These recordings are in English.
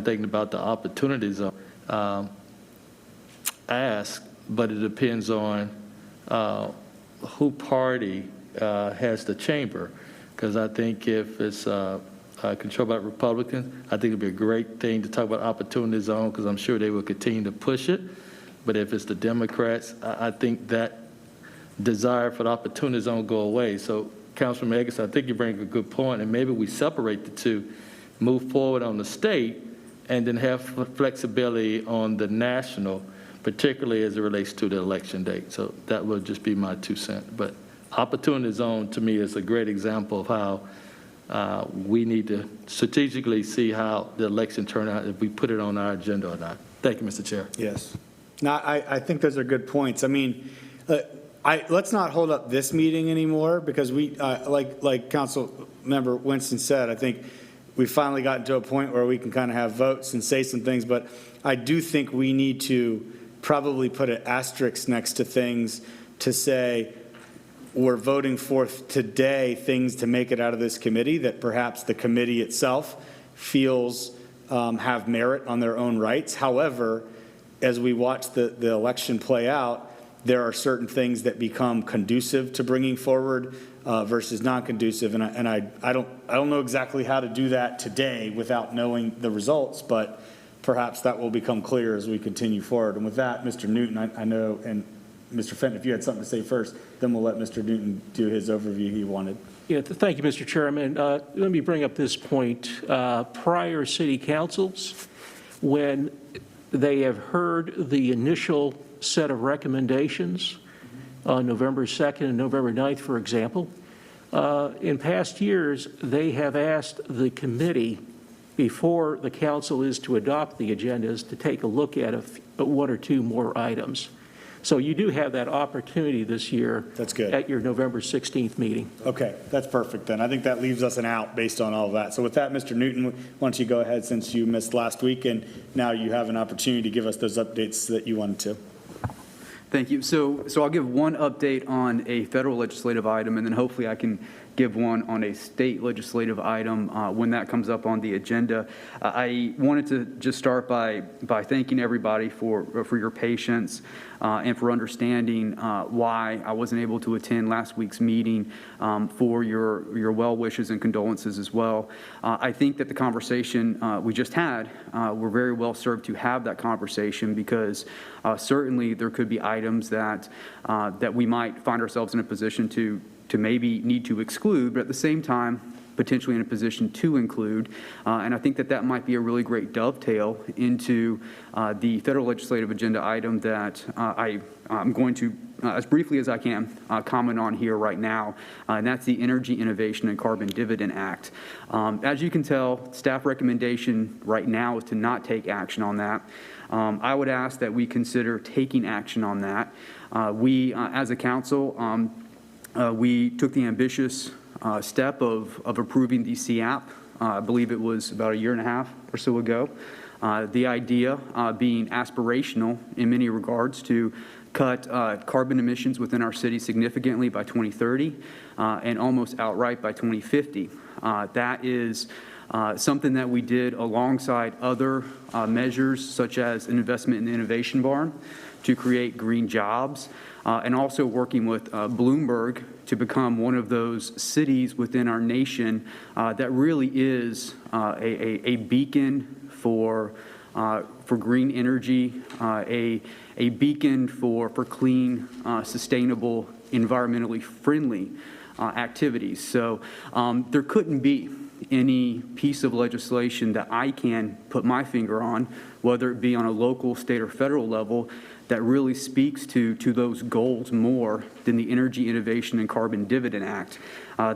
thinking about the opportunity zone. Ask, but it depends on who party has the chamber. Because I think if it's controlled by Republicans, I think it'd be a great thing to talk about opportunity zone, because I'm sure they will continue to push it. But if it's the Democrats, I think that desire for the opportunity zone go away. So, Councilman Eggers, I think you bring a good point, and maybe we separate the two, move forward on the state, and then have flexibility on the national, particularly as it relates to the election date. So that would just be my 2 cents. But opportunity zone, to me, is a great example of how we need to strategically see how the election turn out, if we put it on our agenda or not. Thank you, Mr. Chair. Yes. Now, I think those are good points. I mean, let's not hold up this meeting anymore, because we, like Council Member Winston said, I think we finally gotten to a point where we can kind of have votes and say some things, but I do think we need to probably put an asterisk next to things to say we're voting for today things to make it out of this committee that perhaps the committee itself feels have merit on their own rights. However, as we watch the election play out, there are certain things that become conducive to bringing forward versus non-conducive, and I don't know exactly how to do that today without knowing the results, but perhaps that will become clear as we continue forward. And with that, Mr. Newton, I know, and Mr. Fenton, if you had something to say first, then we'll let Mr. Newton do his overview he wanted. Yeah, thank you, Mr. Chairman. Let me bring up this point. Prior city councils, when they have heard the initial set of recommendations on November 2nd and November 9th, for example, in past years, they have asked the committee, before the council is to adopt the agendas, to take a look at one or two more items. So you do have that opportunity this year. That's good. At your November 16th meeting. Okay, that's perfect then. I think that leaves us an out based on all of that. So with that, Mr. Newton, why don't you go ahead, since you missed last week and now you have an opportunity to give us those updates that you wanted to. Thank you. So I'll give one update on a federal legislative item, and then hopefully I can give one on a state legislative item when that comes up on the agenda. I wanted to just start by thanking everybody for your patience and for understanding why I wasn't able to attend last week's meeting, for your well wishes and condolences as well. I think that the conversation we just had, we're very well served to have that conversation, because certainly there could be items that we might find ourselves in a position to maybe need to exclude, but at the same time, potentially in a position to include. And I think that might be a really great dovetail into the federal legislative agenda item that I'm going to, as briefly as I can, comment on here right now, and that's the Energy Innovation and Carbon Dividend Act. As you can tell, staff recommendation right now is to not take action on that. I would ask that we consider taking action on that. We, as a council, we took the ambitious step of approving the CAP. I believe it was about 1.5 years or so ago. The idea being aspirational in many regards to cut carbon emissions within our city significantly by 2030 and almost outright by 2050. That is something that we did alongside other measures, such as an investment in the Innovation Barn to create green jobs, and also working with Bloomberg to become one of those cities within our nation that really is a beacon for green energy, a beacon for clean, sustainable, environmentally friendly activities. So there couldn't be any piece of legislation that I can put my finger on, whether it be on a local, state, or federal level, that really speaks to those goals more than the Energy Innovation and Carbon Dividend Act.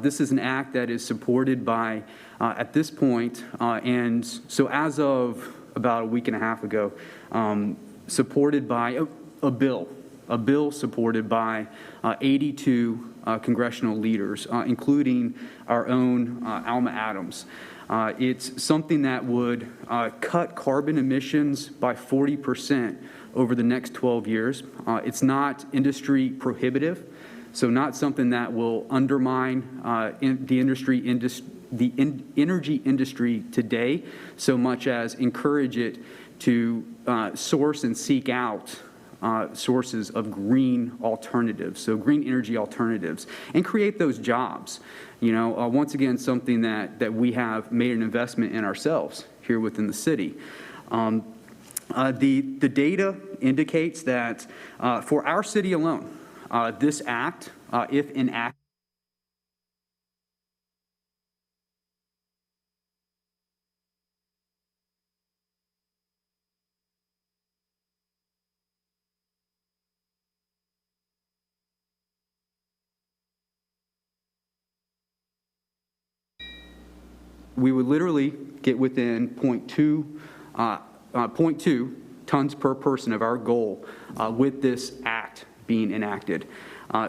This is an act that is supported by, at this point, and so as of about 1.5 weeks ago, supported by a bill supported by 82 congressional leaders, including our own Alma Adams. It's something that would cut carbon emissions by 40% over the next 12 years. It's not industry prohibitive, so not something that will undermine the industry the energy industry today so much as encourage it to source and seek out sources of green alternatives, so green energy alternatives, and create those jobs. You know, once again, something that we have made an investment in ourselves here within the city. The data indicates that for our city alone, this act, if enacted, we would literally get within 0.2 tons per person of our goal with this act being enacted.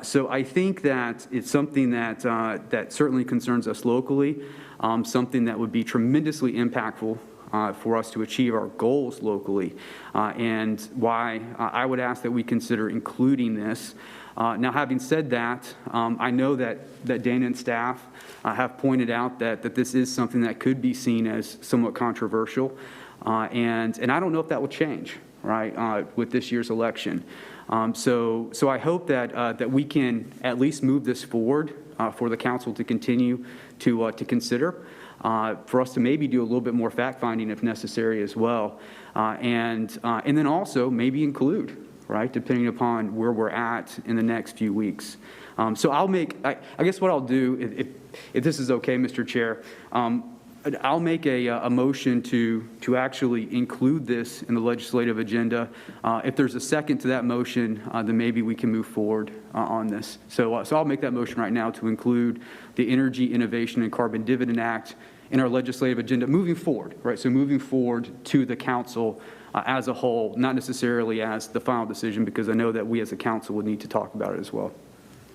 So I think that it's something that, that certainly concerns us locally, something that would be tremendously impactful for us to achieve our goals locally, and why I would ask that we consider including this. Now, having said that, I know that Dana and staff have pointed out that this is something that could be seen as somewhat controversial, and I don't know if that will change, right, with this year's election. So I hope that we can at least move this forward for the council to continue to consider, for us to maybe do a little bit more fact-finding if necessary as well, and then also maybe include, right, depending upon where we're at in the next few weeks. So I'll make, I guess what I'll do, if this is okay, Mr. Chair, I'll make a motion to actually include this in the legislative agenda. If there's a second to that motion, then maybe we can move forward on this. So I'll make that motion right now to include the Energy Innovation and Carbon Dividend Act in our legislative agenda moving forward, right? So moving forward to the council as a whole, not necessarily as the final decision, because I know that we as a council would need to talk about it as well.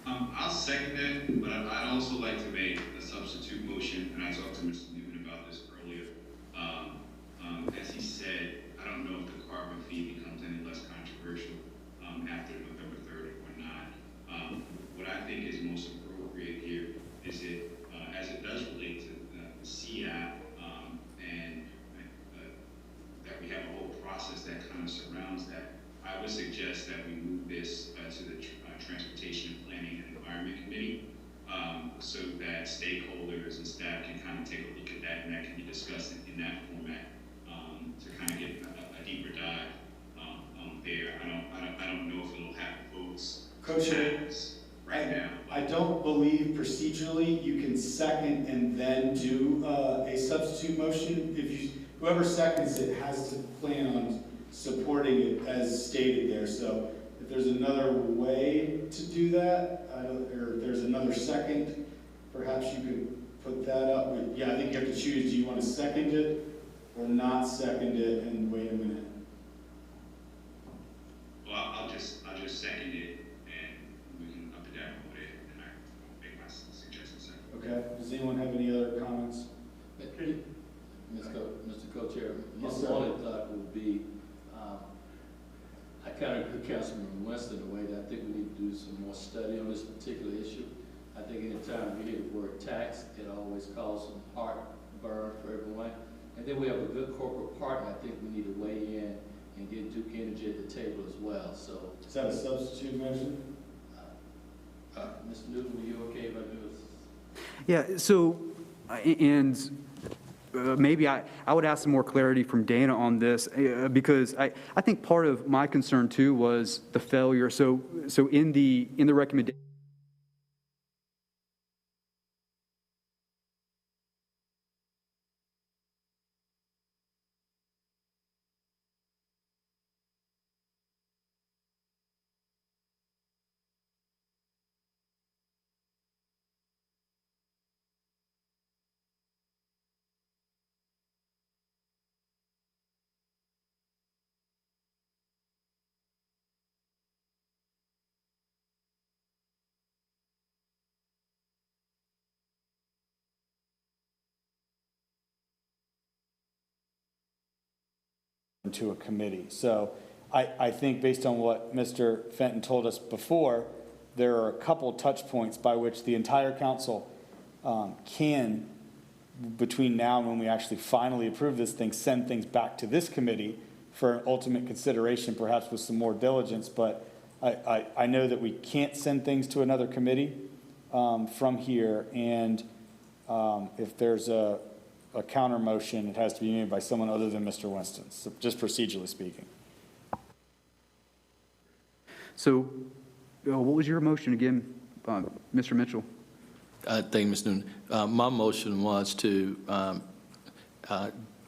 I'll second that, but I'd also like to make a substitute motion, and I talked to Mr. Newman about this earlier. As he said, I don't know if the carbon fee becomes any less controversial after November 3rd or not. What I think is most appropriate here is it, as it does relate to the CAP, and that we have a whole process that kind of surrounds that, I would suggest that we move this to the Transportation, Planning, and Environment Committee, so that stakeholders and staff can kind of take a look at that, and that can be discussed in that format, to kind of get a deeper dive there. I don't know if it'll have votes right now. I don't believe procedurally you can second and then do a substitute motion. Whoever seconds it has to plan on supporting it as stated there. So if there's another way to do that, or if there's another second, perhaps you could put that up. But yeah, I think you have to choose. Do you want to second it or not second it? And wait a minute. Well, I'll just second it, and we can up and down vote it, and I make my suggestion second. Okay. Does anyone have any other comments? Mr. Co-Chair, my Yes, sir. only thought would be, I kind of agree with Councilman Winston in the way that I think we need to do some more study on this particular issue. I think anytime we hear the word tax, it always causes some heartburn for everyone. And then we have a good corporate partner. I think we need to weigh in and get Duke Energy at the table as well. So, Is that a substitute motion? Mr. Newton, were you okay if I do this? Yeah, so, and maybe I would ask some more clarity from Dana on this, because I think part of my concern too was the failure. So in the recommendation, To a committee. So I think based on what Mr. Fenton told us before, there are a couple touch points by which the entire council can between now and when we actually finally approve this thing, send things back to this committee for an ultimate consideration, perhaps with some more diligence. But I know that we can't send things to another committee from here, and if there's a counter motion, it has to be made by someone other than Mr. Winston, so just procedurally speaking. So what was your motion again, Mr. Mitchell? Thank you, Ms. Newton. My motion was to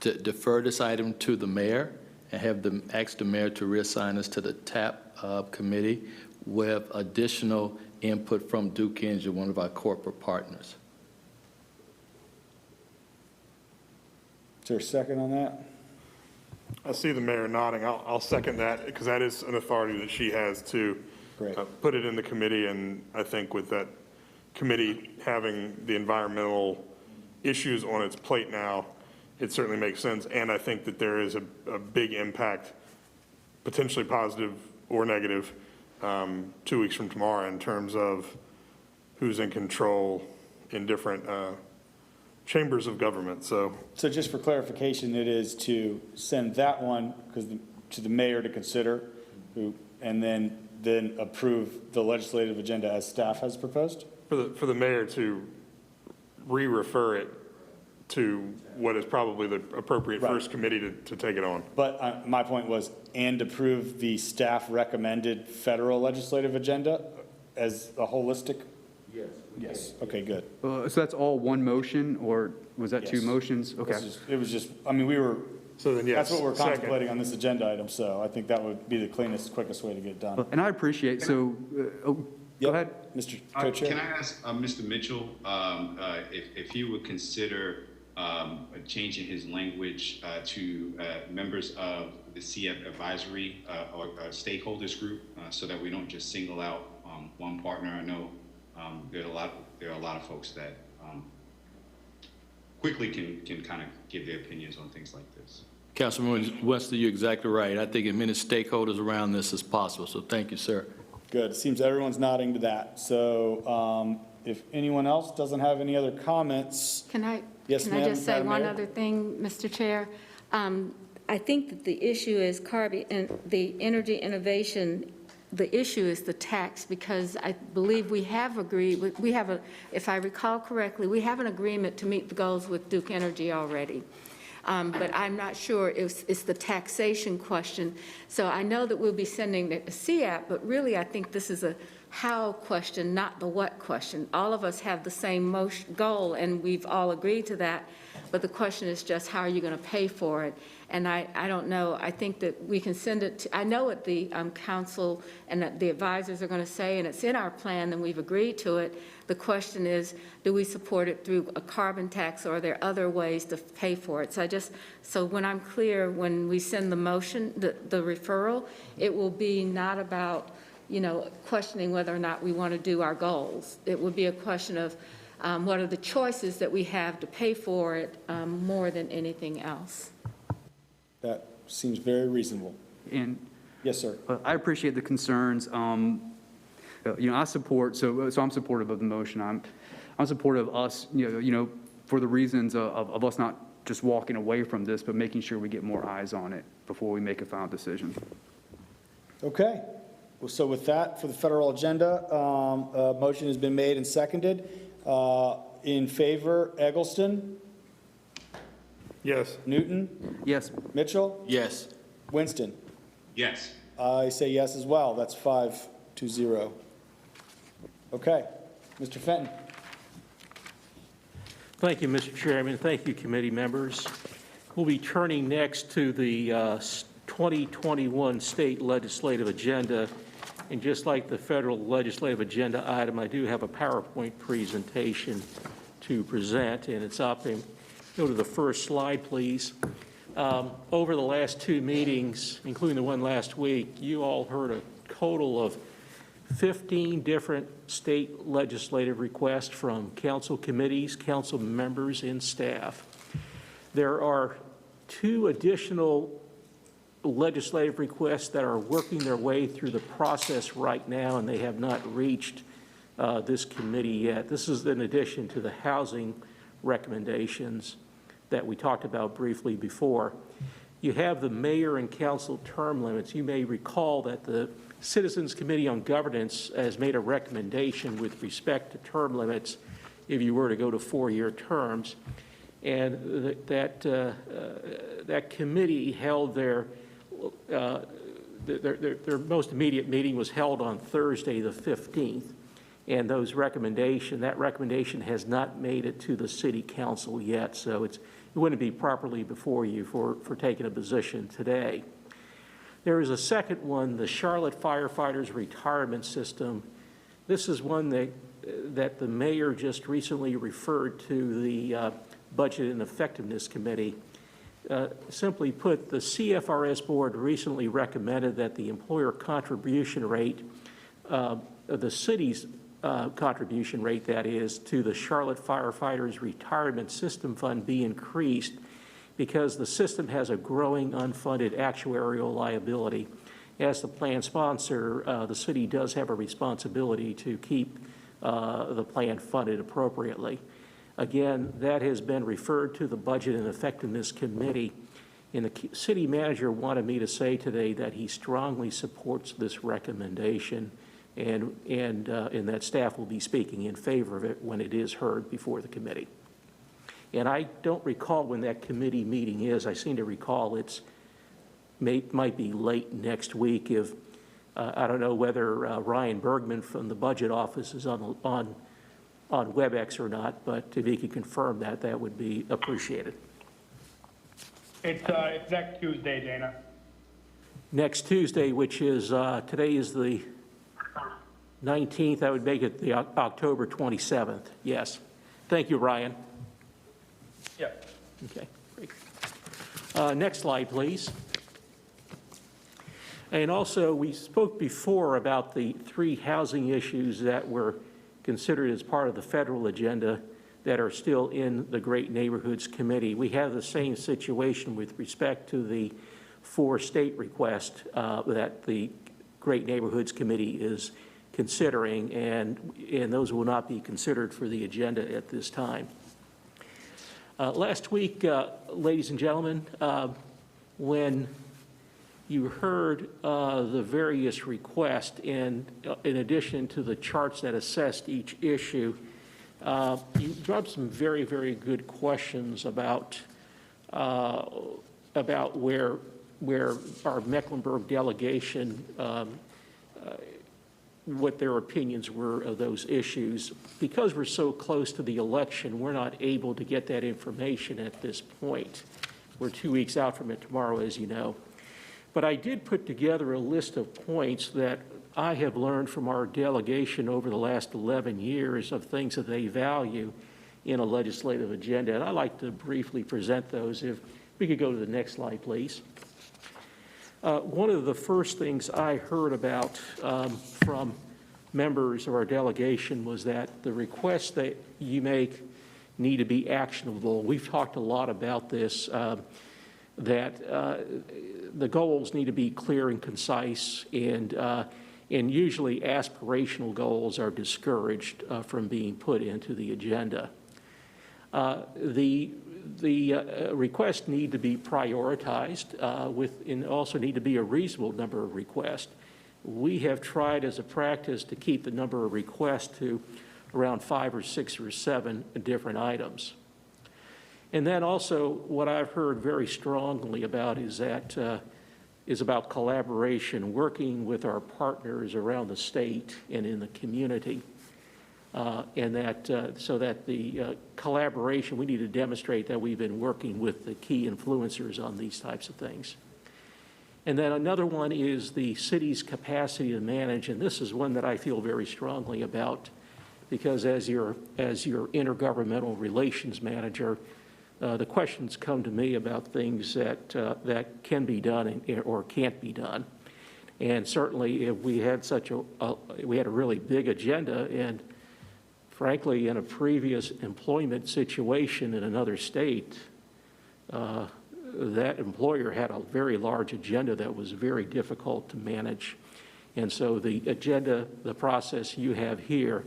defer this item to the mayor and have them ask the mayor to reassign us to the TAP committee with additional input from Duke Energy, one of our corporate partners. Is there a second on that? I see the mayor nodding. I'll second that, because that is an authority that she has to Great. put it in the committee. And I think with that committee having the environmental issues on its plate now, it certainly makes sense. And I think that there is a big impact, potentially positive or negative, 2 weeks from tomorrow in terms of who's in control in different chambers of government. So just for clarification, it is to send that one to the mayor to consider, and then approve the legislative agenda as staff has proposed? for the mayor to re-refer it to what is probably the appropriate Right. first committee to take it on. But my point was, and approve the staff recommended federal legislative agenda as a holistic? Yes. Okay, good. So that's all one motion, or was that two Yes. motions? Okay. It was just, I mean, we were, So then, yes. that's what we're second. contemplating on this agenda item, so I think that would be the cleanest, quickest way to get it done. And I appreciate, so, go Yep. ahead. Mr. Can Co-Chair? I ask Mr. Mitchell if he would consider changing his language to members of the CF advisory or stakeholders group, so that we don't just single out one partner? I know there are a lot of folks that quickly can kind of give their opinions on things like this. Councilman Winston, you're exactly right. I think as many stakeholders around this as possible, so thank you, sir. Good. It seems everyone's nodding to that. So if anyone else doesn't have any other comments, Can I Yes, Can I ma'am, just say Madam one Mayor? other thing, Mr. Chair? I think that the issue is the energy innovation, the issue is the tax, because I believe we have agreed, if I recall correctly, we have an agreement to meet the goals with Duke Energy already. But I'm not sure it's the taxation question. So I know that we'll be sending it to CAP, but really I think this is a how question, not the what question. All of us have the same goal, and we've all agreed to that, but the question is just how are you going to pay for it? And I don't know. I think that we can send it to, I know what the council and the advisors are going to say, and it's in our plan, and we've agreed to it. The question is, do we support it through a carbon tax, or are there other ways to pay for it? So when I'm clear, when we send the motion, the referral, it will be not about, questioning whether or not we want to do our goals. It would be a question of what are the choices that we have to pay for it more than anything else. that seems very reasonable. And Yes, sir. I appreciate the concerns. I support, so I'm supportive of the motion. I'm supportive of us, for the reasons of us not just walking away from this, but making sure we get more eyes on it before we make a final decision. Okay. Well, so with that, for the federal agenda, a motion has been made and seconded. In favor, Eggleston, Yes. Newton, Yes, Mitchell, Yes. Winston. Yes. I say yes as well. That's 5-0. Okay. Mr. Fenton. Thank you, Mr. Chairman. Thank you, committee members. We'll be turning next to the 2021 state legislative agenda. And just like the federal legislative agenda item, I do have a PowerPoint presentation to present, and it's up. And go to the first slide, please. Over the last two meetings, including the one last week, you all heard a total of 15 different state legislative requests from council committees, council members, and staff. There are 2 additional legislative requests that are working their way through the process right now, and they have not reached this committee yet. This is in addition to the housing recommendations that we talked about briefly before. You have the mayor and council term limits. You may recall that the Citizens Committee on Governance has made a recommendation with respect to term limits if you were to go to 4-year terms. And that committee held their most immediate meeting was held on Thursday, the 15th. And that recommendation has not made it to the city council yet, so it wouldn't be properly before you for taking a position today. There is a second one, the Charlotte Firefighters Retirement System. This is one that the mayor just recently referred to the Budget and Effectiveness Committee. Simply put, the CFRS board recently recommended that the employer contribution rate, the city's contribution rate, that is, to the Charlotte Firefighters Retirement System Fund be increased because the system has a growing unfunded actuarial liability. As the plan sponsor, the city does have a responsibility to keep the plan funded appropriately. Again, that has been referred to the Budget and Effectiveness Committee, and the city manager wanted me to say today that he strongly supports this recommendation, and that staff will be speaking in favor of it when it is heard before the committee. And I don't recall when that committee meeting is. I seem to recall might be late next week. If I don't know whether Ryan Bergman from the budget office is on WebEx or not, but if he could confirm that, that would be appreciated. It's next Tuesday, Dana. Next Tuesday, which is, today is the 19th, I would make it the October 27th. Yes. Thank you, Ryan. Yeah. Okay, great. Next slide, please. And also, we spoke before about the 3 housing issues that were considered as part of the federal agenda that are still in the Great Neighborhoods Committee. We have the same situation with respect to the 4 state requests that the Great Neighborhoods Committee is considering, and those will not be considered for the agenda at this time. Last week, ladies and gentlemen, when you heard the various requests, and in addition to the charts that assessed each issue, you dropped some very, very good questions about where our Mecklenburg delegation, what their opinions were of those issues. Because we're so close to the election, we're not able to get that information at this point. We're 2 weeks out from it tomorrow, as you know. But I did put together a list of points that I have learned from our delegation over the last 11 years of things that they value in a legislative agenda. And I'd like to briefly present those. If we could go to the next slide, please. One of the first things I heard about from members of our delegation was that the requests that you make need to be actionable. We've talked a lot about this, that the goals need to be clear and concise, and usually aspirational goals are discouraged from being put into the agenda. The requests need to be prioritized and also need to be a reasonable number of requests. We have tried as a practice to keep the number of requests to around 5 or 6 or 7 different items. And then also what I've heard very strongly about is about collaboration, working with our partners around the state and in the community. And that so that the collaboration, we need to demonstrate that we've been working with the key influencers on these types of things. And then another one is the city's capacity to manage, and this is one that I feel very strongly about, because as your intergovernmental relations manager, the questions come to me about things that can be done or can't be done. And certainly if we had we had a really big agenda, and frankly, in a previous employment situation in another state, that employer had a very large agenda that was very difficult to manage. And so the agenda, the process you have here,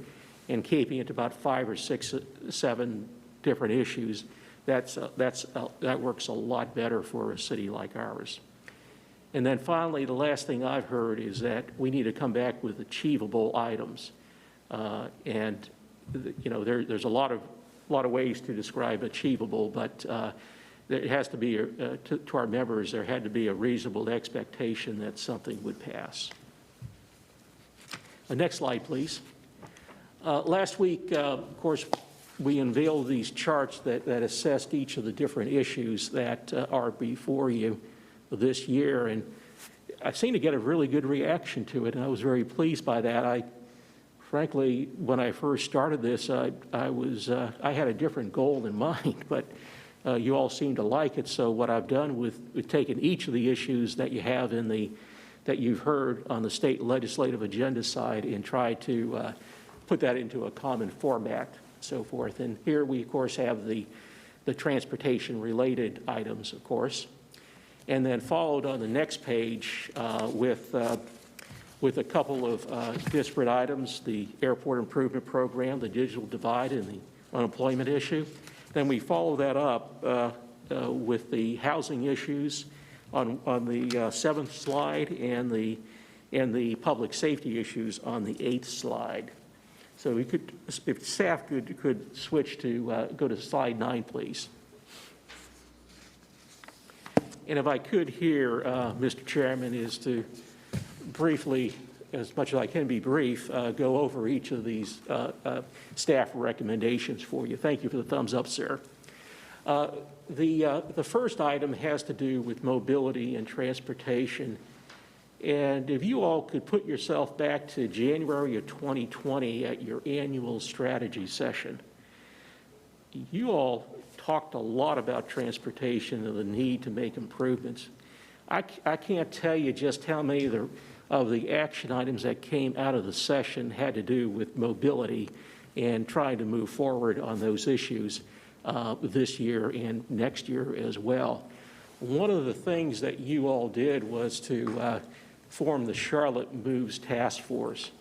and keeping it to about 5 or 6, 7 different issues, that works a lot better for a city like ours. And then finally, the last thing I've heard is that we need to come back with achievable items. And, you know, there's a lot of ways to describe achievable, but there has to be, to our members, there had to be a reasonable expectation that something would pass. Next slide, please. Last week, of course, we unveiled these charts that assessed each of the different issues that are before you this year, and I seem to get a really good reaction to it, and I was very pleased by that. Frankly, when I first started this, I had a different goal in mind, but you all seem to like it. So what I've done we've taken each of the issues that you have that you've heard on the state legislative agenda side and tried to put that into a common format, so forth. And here we, of course, have the transportation-related items, of course. And then followed on the next page with a couple of disparate items, the airport improvement program, the digital divide, and the unemployment issue. Then we follow that up with the housing issues on the seventh slide and the public safety issues on the eighth slide. So we could, if staff could switch to go to slide 9, please. And if I could here, Mr. Chairman, is to briefly, as much as I can be brief, go over each of these staff recommendations for you. Thank you for the thumbs up, sir. The first item has to do with mobility and transportation. And if you all could put yourself back to January of 2020 at your annual strategy session, you all talked a lot about transportation and the need to make improvements. I can't tell you just how many of the action items that came out of the session had to do with mobility and trying to move forward on those issues this year and next year as well. One of the things that you all did was to form the Charlotte Moves Task Force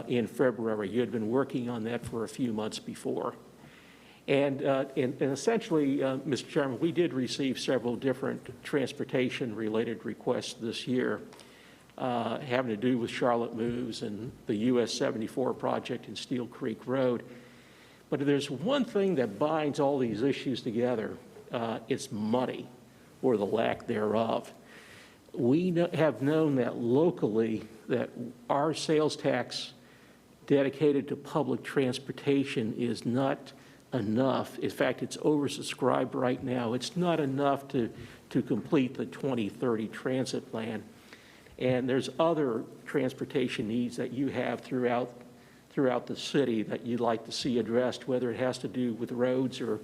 in February. You had been working on that for a few months before. And essentially, Mr. Chairman, we did receive several different transportation-related requests this year having to do with Charlotte Moves and the US 74 project in Steel Creek Road. But if there's one thing that binds all these issues together, it's money, or the lack thereof. We have known that locally that our sales tax dedicated to public transportation is not enough. In fact, it's oversubscribed right now. It's not enough to complete the 2030 transit plan. And there's other transportation needs that you have throughout the city that you'd like to see addressed, whether it has to do with roads or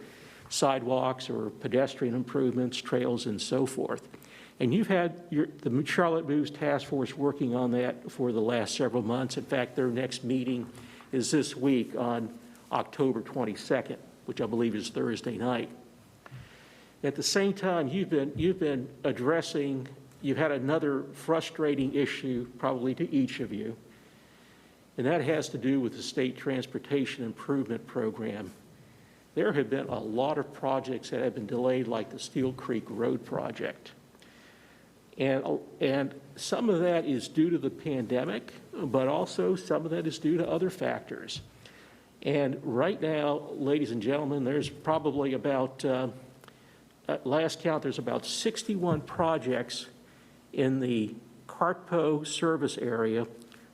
sidewalks or pedestrian improvements, trails, and so forth. And you've had the Charlotte Moves Task Force working on that for the last several months. In fact, their next meeting is this week on October 22nd, which I believe is Thursday night. At the same time, you've been addressing, you've had another frustrating issue probably to each of you, and that has to do with the State Transportation Improvement Program. There have been a lot of projects that have been delayed, like the Steel Creek Road project. And some of that is due to the pandemic, but also some of that is due to other factors. And right now, ladies and gentlemen, there's probably about, at last count, there's about 61 projects in the Cartpo service area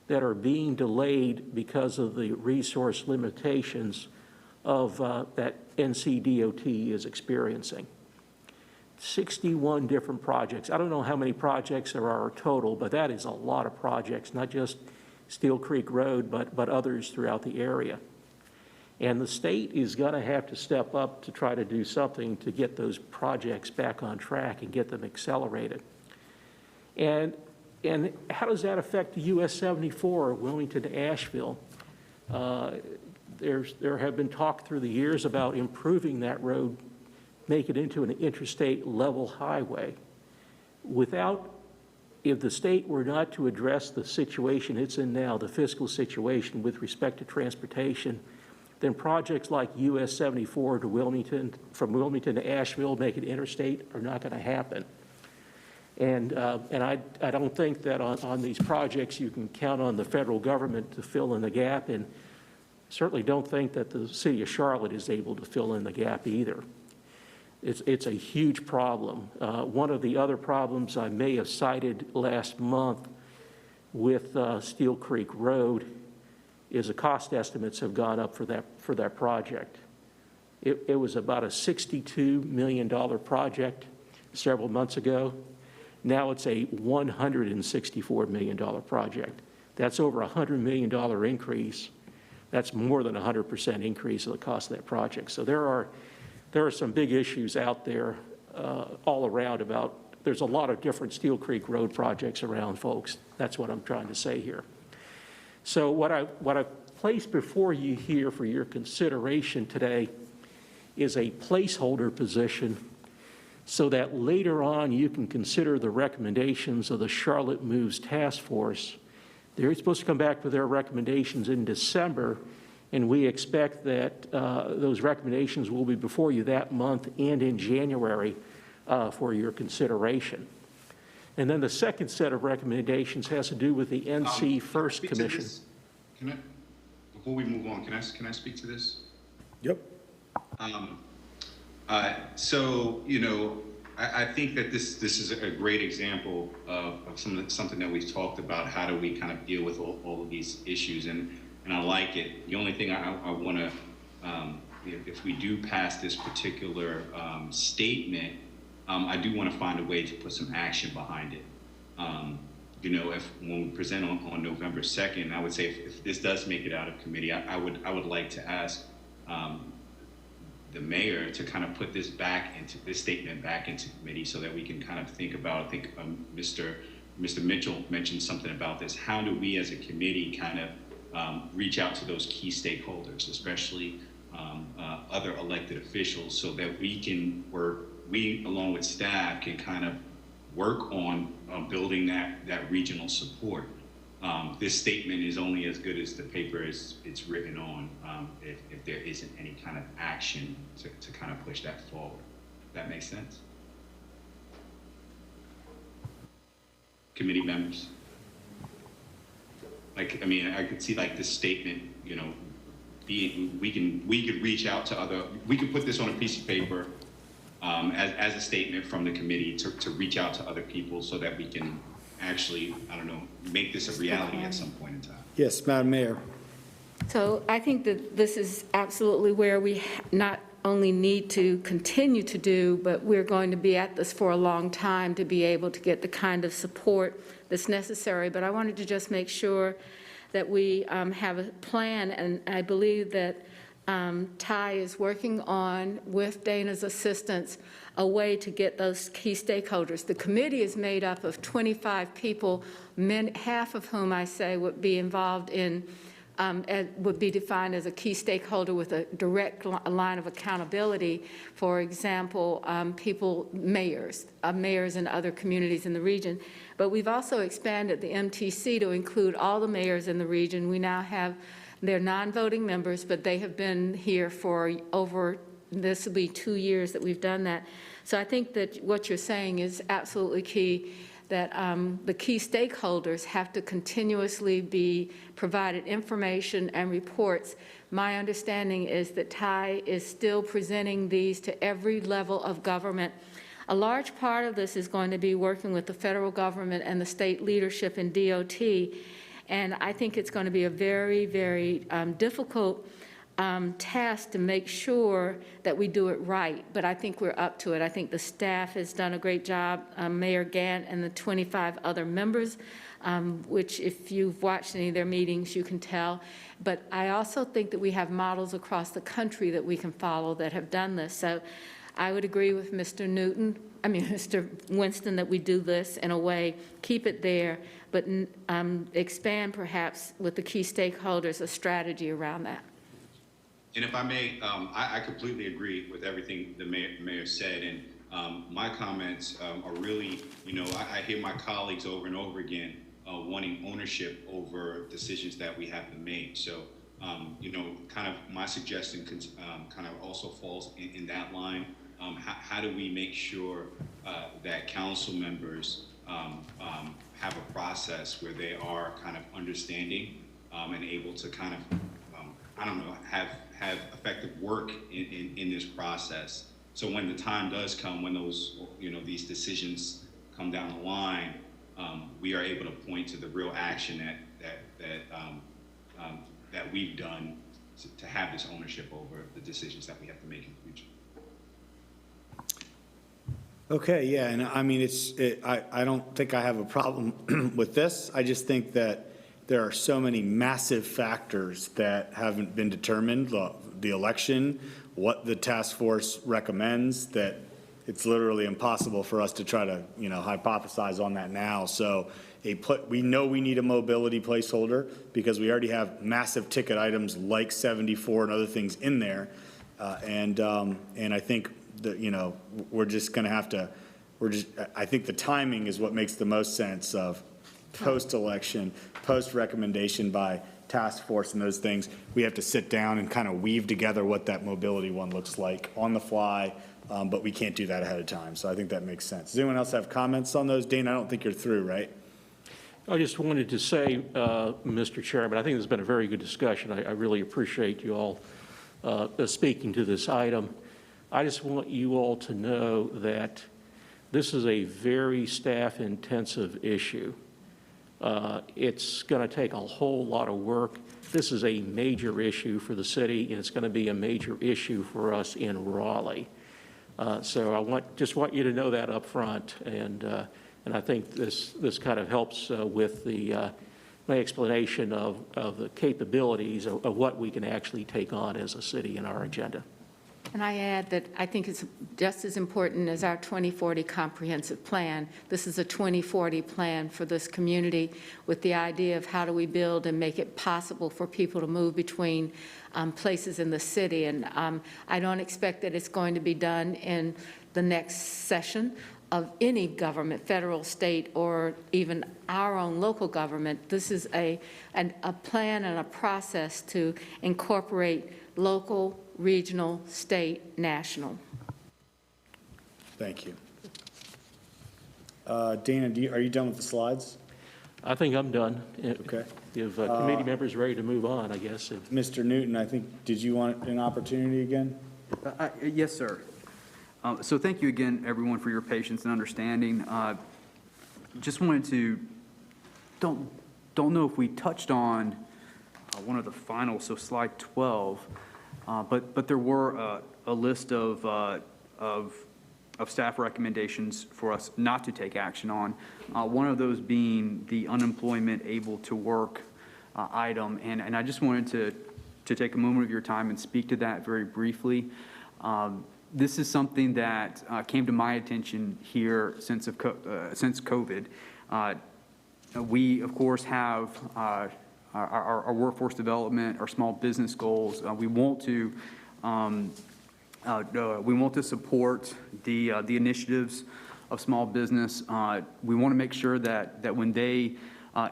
that are being delayed because of the resource limitations of that NCDOT is experiencing. 61 different projects. I don't know how many projects there are total, but that is a lot of projects, not just Steel Creek Road, but others throughout the area. And the state is going to have to step up to try to do something to get those projects back on track and get them accelerated. And how does that affect the US 74, Wilmington to Asheville? There have been talk through the years about improving that road, make it into an interstate level highway. If the state were not to address the situation it's in now, the fiscal situation with respect to transportation, then projects like US 74 to Wilmington, from Wilmington to Asheville, make it interstate, are not going to happen. And I don't think that on these projects you can count on the federal government to fill in the gap, and certainly don't think that the city of Charlotte is able to fill in the gap either. It's a huge problem. One of the other problems I may have cited last month with Steel Creek Road is the cost estimates have gone up for that project. It was about a $62 million project several months ago. Now it's a $164 million project. That's over a $100 million increase. That's more than a 100% increase of the cost of that project. So there are some big issues out there all around about, there's a lot of different Steel Creek Road projects around, folks. That's what I'm trying to say here. So what I placed before you here for your consideration today is a placeholder position so that later on you can consider the recommendations of the Charlotte Moves Task Force. They're supposed to come back with their recommendations in December, and we expect that those recommendations will be before you that month and in January for your consideration. And then the second set of recommendations has to do with the NC First Speak to Commission. this. Can I, before we move on, can I speak to this? Yep. So, you know, I think that this is a great example of something that we've talked about. How do we kind of deal with all of these issues? And I like it. The only thing I want to, if we do pass this particular statement, I do want to find a way to put some action behind it. You know, when we present on November 2nd, I would say if this does make it out of committee, I would like to ask the mayor to kind of put this statement back into committee so that we can kind of think about, I think Mr. Mitchell mentioned something about this. How do we as a committee kind of reach out to those key stakeholders, especially other elected officials, so that we along with staff can kind of work on building that regional support. This statement is only as good as the paper it's written on, if there isn't any kind of action to kind of push that forward. That makes sense? Committee members? Like, I mean, I could see like this statement, you know, we could reach out to we could put this on a piece of paper as a statement from the committee to reach out to other people so that we can actually, I don't know, make this a reality at some point in time. Yes, Madam Mayor. So I think that this is absolutely where we not only need to continue to do, but we're going to be at this for a long time to be able to get the kind of support that's necessary. But I wanted to just make sure that we have a plan, and I believe that Ty is working on, with Dana's assistance, a way to get those key stakeholders. The committee is made up of 25 people, half of whom I say would be involved in, would be defined as a key stakeholder with a direct line of accountability. For example, mayors in other communities in the region. But we've also expanded the MTC to include all the mayors in the region. We now have, they're non-voting members, but they have been here for this will be 2 years that we've done that. So I think that what you're saying is absolutely key, that the key stakeholders have to continuously be provided information and reports. My understanding is that Ty is still presenting these to every level of government. A large part of this is going to be working with the federal government and the state leadership in DOT. And I think it's going to be a very, very difficult task to make sure that we do it right, but I think we're up to it. I think the staff has done a great job, Mayor Gant and the 25 other members, which if you've watched any of their meetings, you can tell. But I also think that we have models across the country that we can follow that have done this. So I would agree with Mr. Winston that we do this in a way, keep it there, but expand perhaps with the key stakeholders a strategy around that. And if I may, I completely agree with everything the mayor said, and my comments are really, you know, I hear my colleagues over and over again wanting ownership over decisions that we have to make. So kind of my suggestion kind of also falls in that line. How do we make sure that council members have a process where they are kind of understanding and able to kind of, I don't know, have effective work in this process. So when the time does come, when those, these decisions come down the line, we are able to point to the real action that we've done to have this ownership over the decisions that we have to make in the future. Okay, yeah, and I mean, I don't think I have a problem with this. I just think that there are so many massive factors that haven't been determined, the election, what the task force recommends, that it's literally impossible for us to try to, hypothesize on that now. So we know we need a mobility placeholder because we already have massive ticket items like 74 and other things in there. And I think that, we're just going to have to, I think the timing is what makes the most sense of post-election, post-recommendation by task force and those things. We have to sit down and kind of weave together what that mobility one looks like on the fly, but we can't do that ahead of time. So I think that makes sense. Does anyone else have comments on those? Dana, I don't think you're through, right? I just wanted to say, Mr. Chairman, I think this has been a very good discussion. I really appreciate you all speaking to this item. I just want you all to know that this is a very staff-intensive issue. It's going to take a whole lot of work. This is a major issue for the city, and it's going to be a major issue for us in Raleigh. So I just want you to know that up front, and I think this kind of helps with my explanation of the capabilities of what we can actually take on as a city in our agenda. And I add that I think it's just as important as our 2040 comprehensive plan. This is a 2040 plan for this community with the idea of how do we build and make it possible for people to move between places in the city. And I don't expect that it's going to be done in the next session of any government, federal, state, or even our own local government. This is a plan and a process to incorporate local, regional, state, national. Thank you. Dana, are you done with the slides? I think I'm done. Okay. If committee members are ready to move on, I guess. Mr. Newton, I think, did you want an opportunity again? Yes, sir. So thank you again, everyone, for your patience and understanding. Just wanted to, don't know if we touched on one of the finals, so slide 12, but there were a list of staff recommendations for us not to take action on. One of those being the unemployment able to work item, and I just wanted to take a moment of your time and speak to that very briefly. This is something that came to my attention here since COVID. We, of course, have our workforce development, our small business goals. We want to support the initiatives of small business. We want to make sure that when they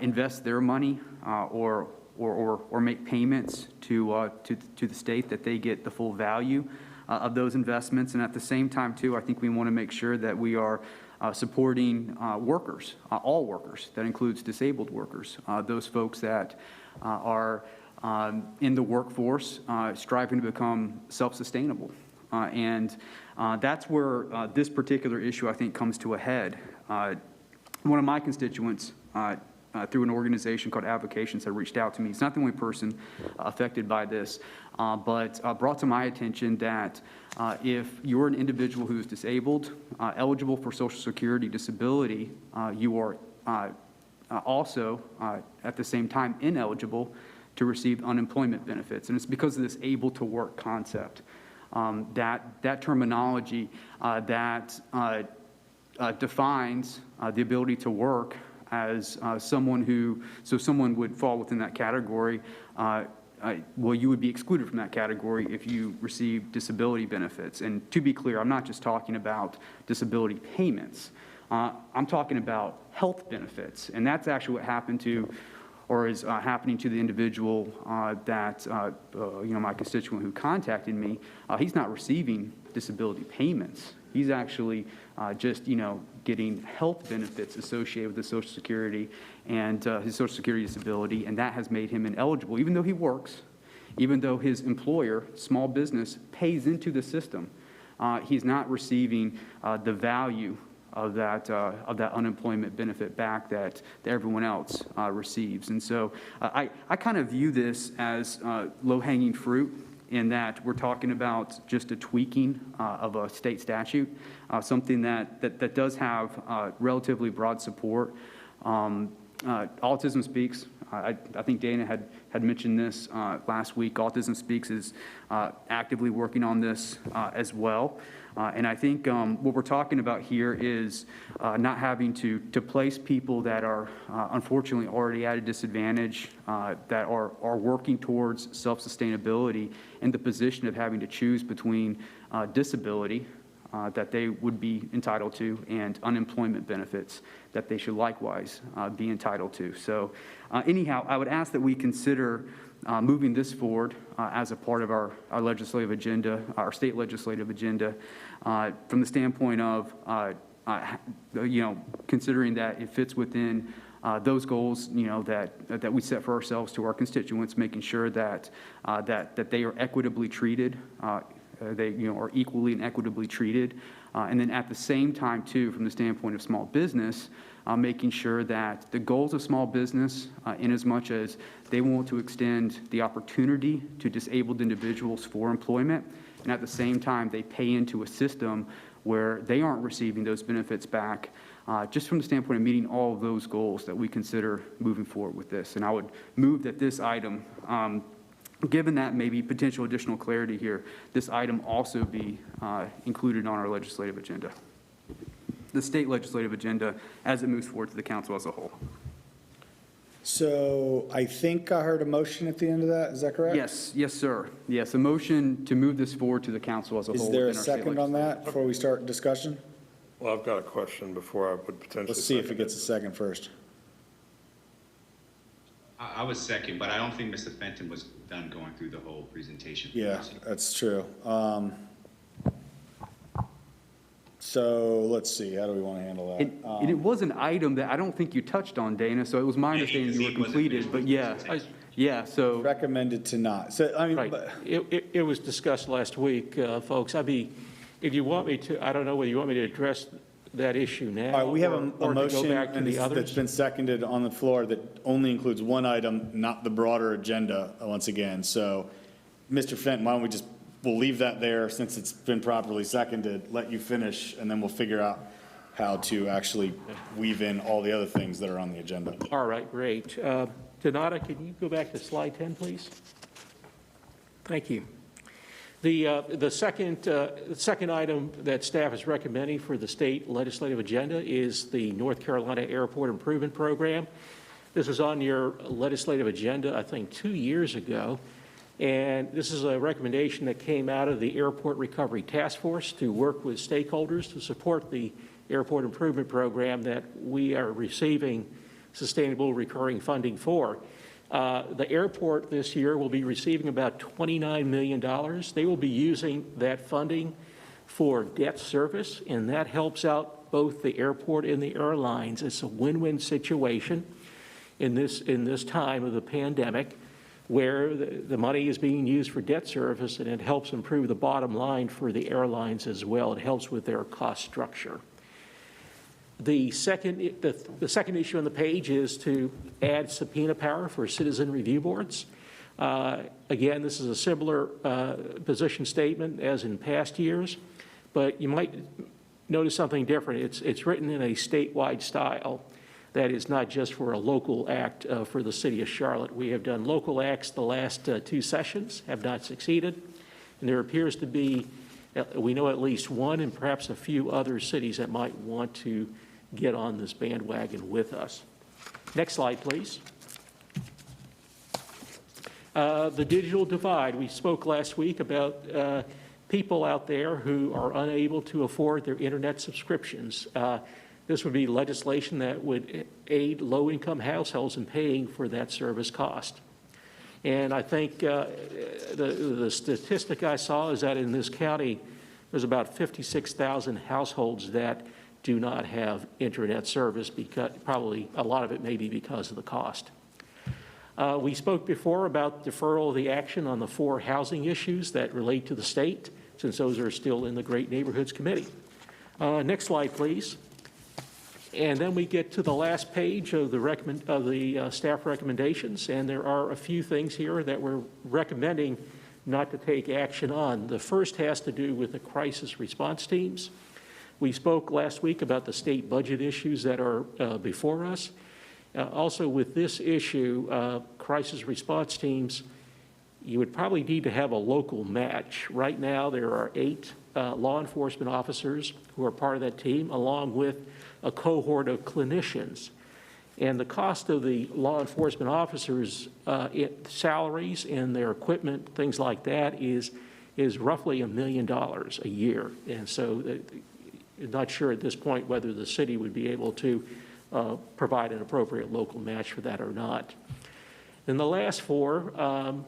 invest their money or make payments to the state, that they get the full value of those investments. And at the same time, too, I think we want to make sure that we are supporting workers, all workers. That includes disabled workers, those folks that are in the workforce striving to become self-sustainable. And that's where this particular issue, I think, comes to a head. One of my constituents, through an organization called Avocations, had reached out to me. It's not the only person affected by this, but brought to my attention that if you're an individual who is disabled, eligible for Social Security disability, you are also, at the same time, ineligible to receive unemployment benefits. And it's because of this able to work concept. That terminology that defines the ability to work as someone would fall within that category. Well, you would be excluded from that category if you receive disability benefits. And to be clear, I'm not just talking about disability payments. I'm talking about health benefits. And that's actually what happened to or is happening to the individual that, my constituent who contacted me, he's not receiving disability payments. He's actually just, getting health benefits associated with the Social Security and his Social Security disability, and that has made him ineligible, even though he works, even though his employer, small business, pays into the system. He's not receiving the value of that unemployment benefit back that everyone else receives. And so I kind of view this as low-hanging fruit, in that we're talking about just a tweaking of a state statute, something that does have relatively broad support. Autism Speaks, I think Dana had mentioned this last week. Autism Speaks is actively working on this as well. And I think what we're talking about here is not having to place people that are unfortunately already at a disadvantage, that are working towards self-sustainability, in the position of having to choose between disability that they would be entitled to and unemployment benefits that they should likewise be entitled to. So anyhow, I would ask that we consider moving this forward as a part of our legislative agenda, our state legislative agenda, from the standpoint of, considering that it fits within those goals, that we set for ourselves to our constituents, making sure that they are equitably treated, they are equally and equitably treated, and then at the same time too, from the standpoint of small business, making sure that the goals of small business, in as much as they want to extend the opportunity to disabled individuals for employment, and at the same time they pay into a system where they aren't receiving those benefits back, just from the standpoint of meeting all of those goals, that we consider moving forward with this. And I would move that this item, given that maybe potential additional clarity here, this item also be included on our legislative agenda, the state legislative agenda, as it moves forward to the council as a whole. So I think I heard a motion at the end of that. Is that correct? Yes, sir. Yes, a motion to move this forward to the council as a whole. Is there a within our state second on legislative. that before we start discussion? Well, I've got a question before I would potentially. Let's see if second it gets a second first. I was second, but I don't think Mr. Fenton was done going through the whole presentation. Yeah, that's true. So let's see, how do we want to handle that? And it was an item that I don't think you touched on, Dana, so it was my understanding you were completed, but yeah, so. Recommended to not. So, I mean, Right. but- It was discussed last week, folks. If you want me to, I don't know whether you want me to address that issue now. all right, we have or a to go motion back to and the that's others. been seconded on the floor that only includes one item, not the broader agenda, once again. So, Mr. Fenton, why don't we we'll leave that there since it's been properly seconded, let you finish, and then we'll figure out how to actually weave in all the other things that are on the agenda. All right, great. Donata, can you go back to slide 10, please? Thank you. The second item that staff is recommending for the state legislative agenda is the North Carolina Airport Improvement Program. This was on your legislative agenda, I think, 2 years ago. And this is a recommendation that came out of the Airport Recovery Task Force to work with stakeholders to support the airport improvement program that we are receiving sustainable recurring funding for. The airport this year will be receiving about $29 million. They will be using that funding for debt service, and that helps out both the airport and the airlines. It's a win-win situation in this time of the pandemic, where the money is being used for debt service, and it helps improve the bottom line for the airlines as well. It helps with their cost structure. The second issue on the page is to add subpoena power for citizen review boards. Again, this is a similar position statement as in past years, but you might notice something different. It's written in a statewide style. That is not just for a local act for the city of Charlotte. We have done local acts the last 2 sessions, have not succeeded. And there appears to be, we know at least one and perhaps a few other cities that might want to get on this bandwagon with us. Next slide, please. The digital divide. We spoke last week about This would be legislation that would aid low-income households in paying for that service cost. And I think the statistic I saw is that in this county, there's about 56,000 households that do not have internet service, because probably a lot of it may be because of the cost. We spoke before about deferral of the action on the 4 housing issues that relate to the state, since those are still in the Great Neighborhoods Committee. Next slide, please. And then we get to the last page of the staff recommendations, and there are a few things here that we're recommending not to take action on. The first has to do with the crisis response teams. We spoke last week about the state budget issues that are before us. Also with this issue, crisis response teams, you would probably need to have a local match. Right now, there are 8 law enforcement officers who are part of that team, along with a cohort of clinicians. And the cost of the law enforcement officers' salaries and their equipment, things like that, is roughly $1 million a year. And so I'm not sure at this point whether the city would be able to provide an appropriate local match for that or not. And the last 4,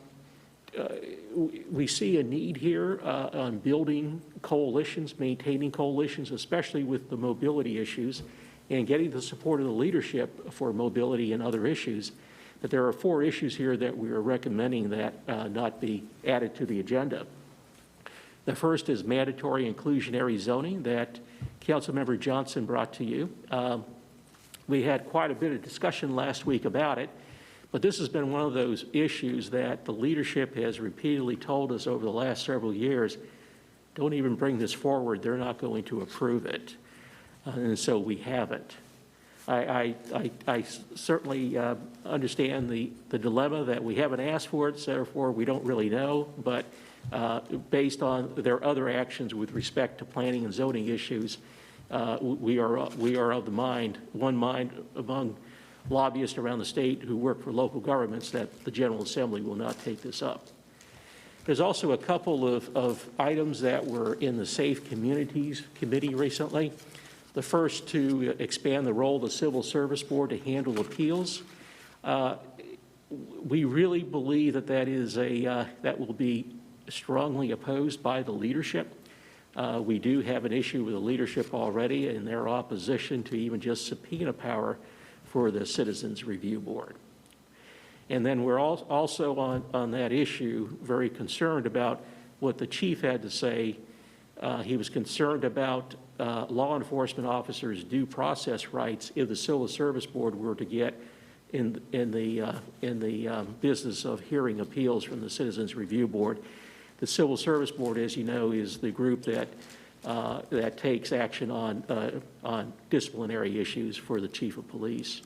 we see a need here on building coalitions, maintaining coalitions, especially with the mobility issues, and getting the support of the leadership for mobility and other issues. But there are 4 issues here that we are recommending that not be added to the agenda. The first is mandatory inclusionary zoning that Councilmember Johnson brought to you. We had quite a bit of discussion last week about it, but this has been one of those issues that the leadership has repeatedly told us over the last several years, don't even bring this forward, they're not going to approve it. And so we haven't. I certainly understand the dilemma that we haven't asked for it, so therefore we don't really know, but based on their other actions with respect to planning and zoning issues, we are of the mind, one mind among lobbyists around the state who work for local governments, that the General Assembly will not take this up. There's also a couple of items that were in the Safe Communities Committee recently. The first, to expand the role of the Civil Service Board to handle appeals. We really believe that that will be strongly opposed by the leadership. We do have an issue with the leadership already in their opposition to even just subpoena power for the Citizens Review Board. And then we're also on that issue very concerned about what the chief had to say. He was concerned about law enforcement officers' due process rights if the Civil Service Board were to get in the business of hearing appeals from the Citizens Review Board. The Civil Service Board, as you know, is the group that takes action on disciplinary issues for the chief of police.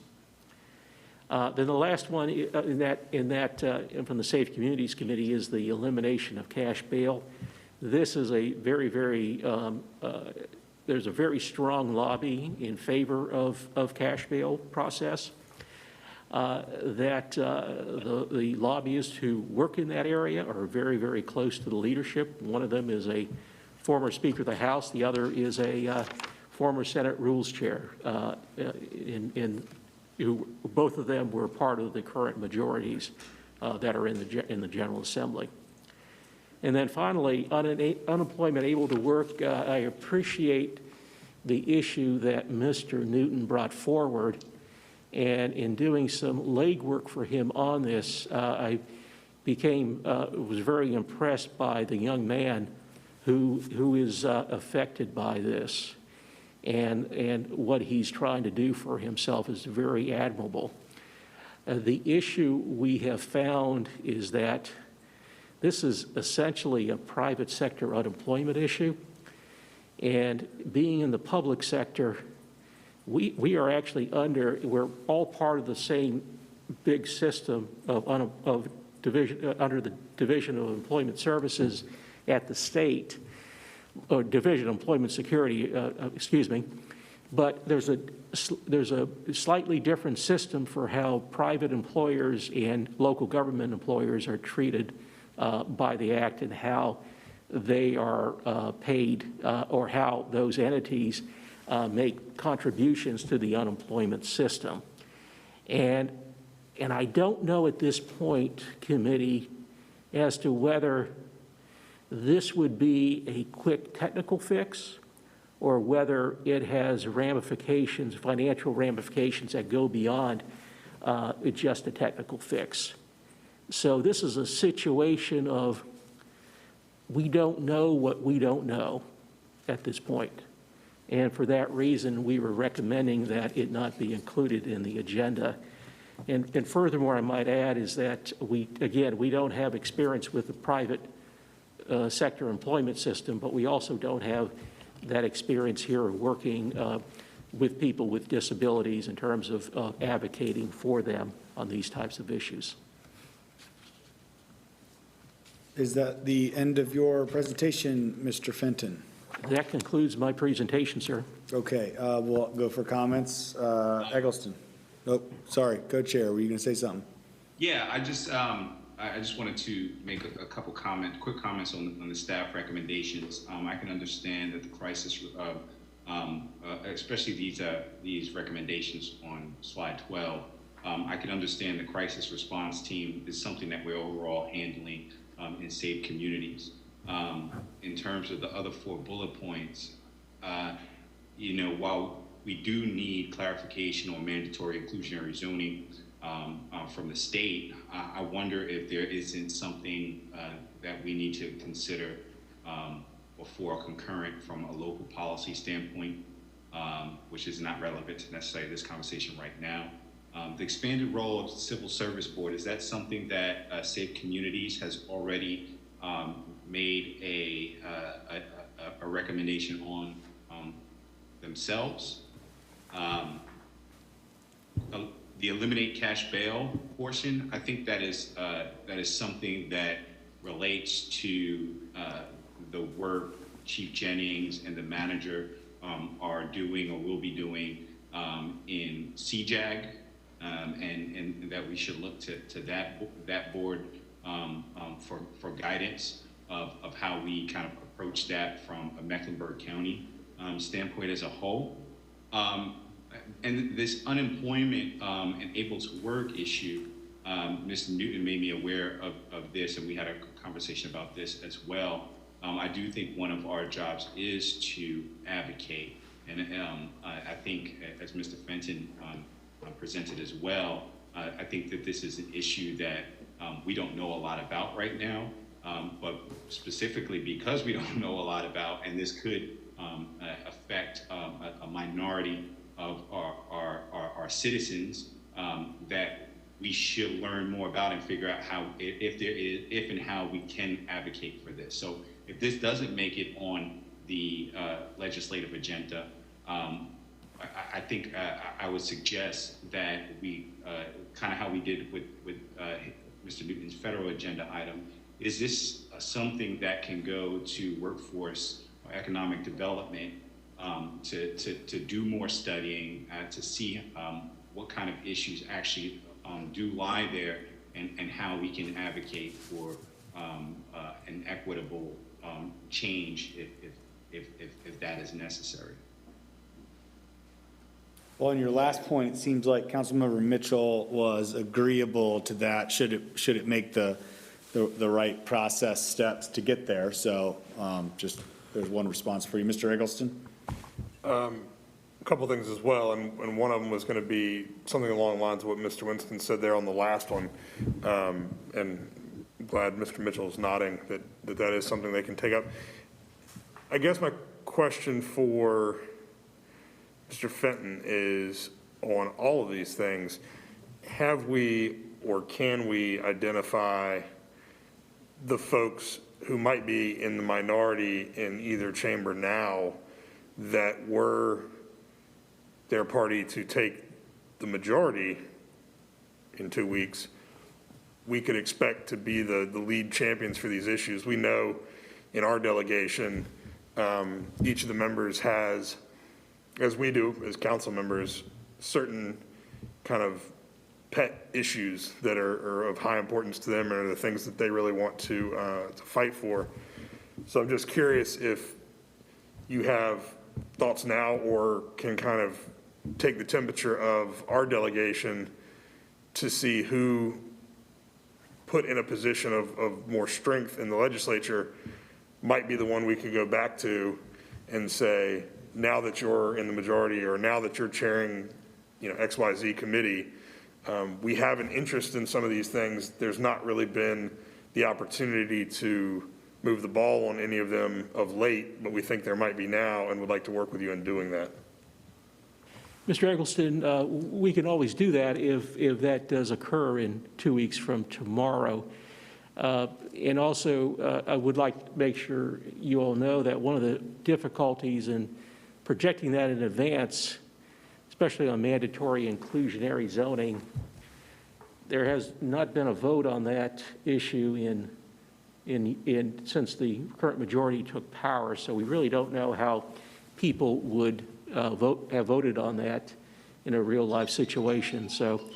Then the last one from the Safe Communities Committee is the elimination of cash bail. This is a there's a very strong lobby in favor of cash bail process. The lobbyists who work in that area are very, very close to the leadership. One of them is a former Speaker of the House. The other is a former Senate Rules Chair, who both of them were part of the current majorities that are in the General Assembly. And then finally, unemployment able to work. I appreciate the issue that Mr. Newton brought forward. And in doing some legwork for him on this, I was very impressed by the young man who is affected by this. And what he's trying to do for himself is very admirable. The issue we have found is that this is essentially a private sector unemployment issue. And being in the public sector, we are actually we're all part of the same big system of division, under the Division of Employment Services at the state, or Division of Employment Security, excuse me. But there's a slightly different system for how private employers and local government employers are treated by the Act, and how they are paid, or how those entities make contributions to the unemployment system. And I don't know at this point, committee, as to whether this would be a quick technical fix or whether it has ramifications, financial ramifications that go beyond just a technical fix. So this is a situation of we don't know what we don't know at this point. And for that reason, we were recommending that it not be included in the agenda. And furthermore, I might add is that we don't have experience with the private sector employment system, but we also don't have that experience here of working with people with disabilities in terms of advocating for them on these types of issues. Is that the end of your presentation, Mr. Fenton? That concludes my presentation, sir. Okay, we'll go for comments. Eggleston. Oh, sorry, co-chair, were you going to say something? Yeah, I just wanted to make a couple quick comments on the staff recommendations. I can understand that the crisis, especially these recommendations on slide 12, I can understand the crisis response team is something that we're overall handling in safe communities. In terms of the other 4 bullet points, while we do need clarification on mandatory inclusionary zoning from the state, I wonder if there isn't something that we need to consider before concurrent from a local policy standpoint, which is not relevant to necessarily this conversation right now. The expanded role of the Civil Service Board, is that something that Safe Communities has already made a recommendation on themselves? The eliminate cash bail portion, I think that is something that relates to the work Chief Jennings and the manager are doing or will be doing in CJAG, and that we should look to that board for guidance of how we kind of approach that from a Mecklenburg County standpoint as a whole. And this unemployment and able to work issue, Mr. Newton made me aware of this, and we had a conversation about this as well. I do think one of our jobs is to advocate, and I think, as Mr. Fenton presented as well, I think that this is an issue that we don't know a lot about right now, but specifically because we don't know a lot about, and this could affect a minority of our citizens, that we should learn more about and figure out how, if and how we can advocate for this. So if this doesn't make it on the legislative agenda, I think I would suggest that we, kind of how we did with Mr. Newton's federal agenda item, is this something that can go to workforce or economic development to do more studying, to see what kind of issues actually do lie there, and how we can advocate for an equitable change if that is necessary. Well, on your last point, it seems like Councilmember Mitchell was agreeable to that, should it make the right process steps to get there. So just, there's one response for you. Mr. Eggleston? A couple things as well, and one of them was going to be something along the lines of what Mr. Winston said there on the last one, and I'm glad Mr. Mitchell is nodding that is something they can take up. I guess my question for Mr. Fenton is, on all of these things, have we or can we identify the folks who might be in the minority in either chamber now that were their party to take the majority in 2 weeks, we could expect to be the lead champions for these issues? We know in our delegation, each of the members has, as we do as council members, certain kind of pet issues that are of high importance to them, and are the things that they really want to fight for. So I'm just curious if you have thoughts now or can kind of take the temperature of our delegation to see who put in a position of more strength in the legislature might be the one we could go back to and say, now that you're in the majority or now that you're chairing, XYZ committee, we have an interest in some of these things. There's not really been the opportunity to move the ball on any of them of late, but we think there might be now and would like to work with you in doing that. Mr. Eggleston, we can always do that if that does occur in 2 weeks from tomorrow. And also, I would like to make sure you all know that one of the difficulties in projecting that in advance, especially on mandatory inclusionary zoning, there has not been a vote on that issue since the current majority took power, so we really don't know how people would have voted on that in a real life situation. So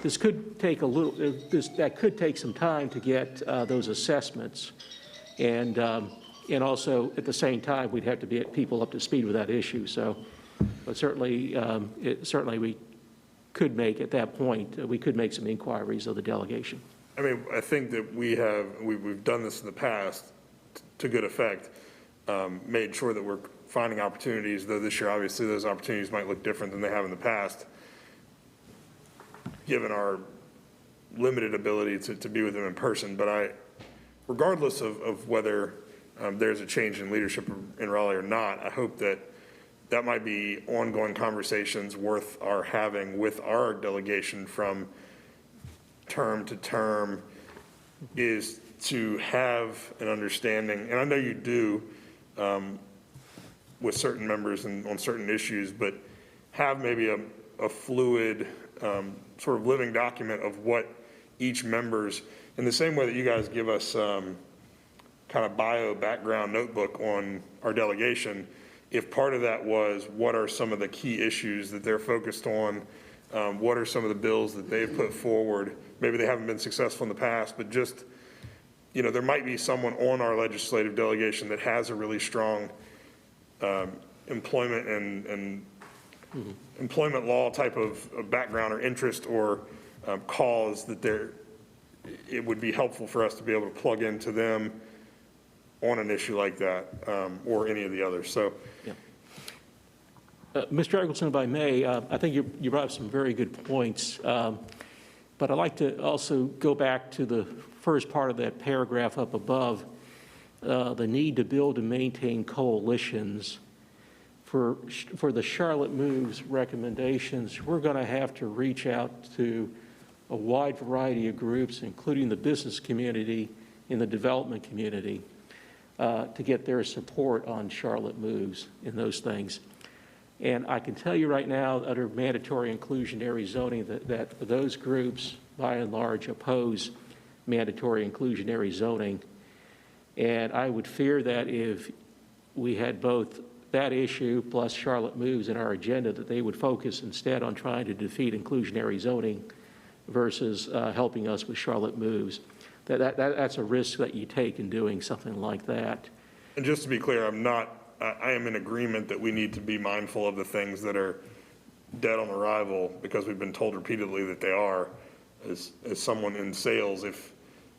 this could take that could take some time to get those assessments, and also at the same time we'd have to get people up to speed with that issue. So, but certainly we could make at that point we could make some inquiries of the delegation. I mean, I think that we've done this in the past to good effect, made sure that we're finding opportunities, though this year, obviously, those opportunities might look different than they have in the past, given our limited ability to be with them in person. But regardless of whether there's a change in leadership in Raleigh or not, I hope that might be ongoing conversations worth our having with our delegation from term to term, is to have an understanding, and I know you do with certain members and on certain issues, but have maybe a fluid sort of living document of what each member's, in the same way that you guys give us kind of bio background notebook on our delegation, if part of that was what are some of the key issues that they're focused on, what are some of the bills that they've put forward, maybe they haven't been successful in the past, but just, there might be someone on our legislative delegation that has a really strong employment and employment law type of background or interest or cause that it would be helpful for us to be able to plug into them on an issue like that, or any of the others. So, yeah. Mr. Eggleston, if I may, I think you brought up some very good points, but I'd like to also go back to the first part of that paragraph up above, the need to build and maintain coalitions. For the Charlotte Moves recommendations, we're going to have to reach out to a wide variety of groups, including the business community and the development community, to get their support on Charlotte Moves in those things. And I can tell you right now, under mandatory inclusionary zoning, that those groups, by and large, oppose mandatory inclusionary zoning. And I would fear that if we had both that issue plus Charlotte Moves in our agenda, that they would focus instead on trying to defeat inclusionary zoning versus helping us with Charlotte Moves. That's a risk that you take in doing something like that. and just to be clear, I am in agreement that we need to be mindful of the things that are dead on arrival, because we've been told repeatedly that they are. As someone in sales, if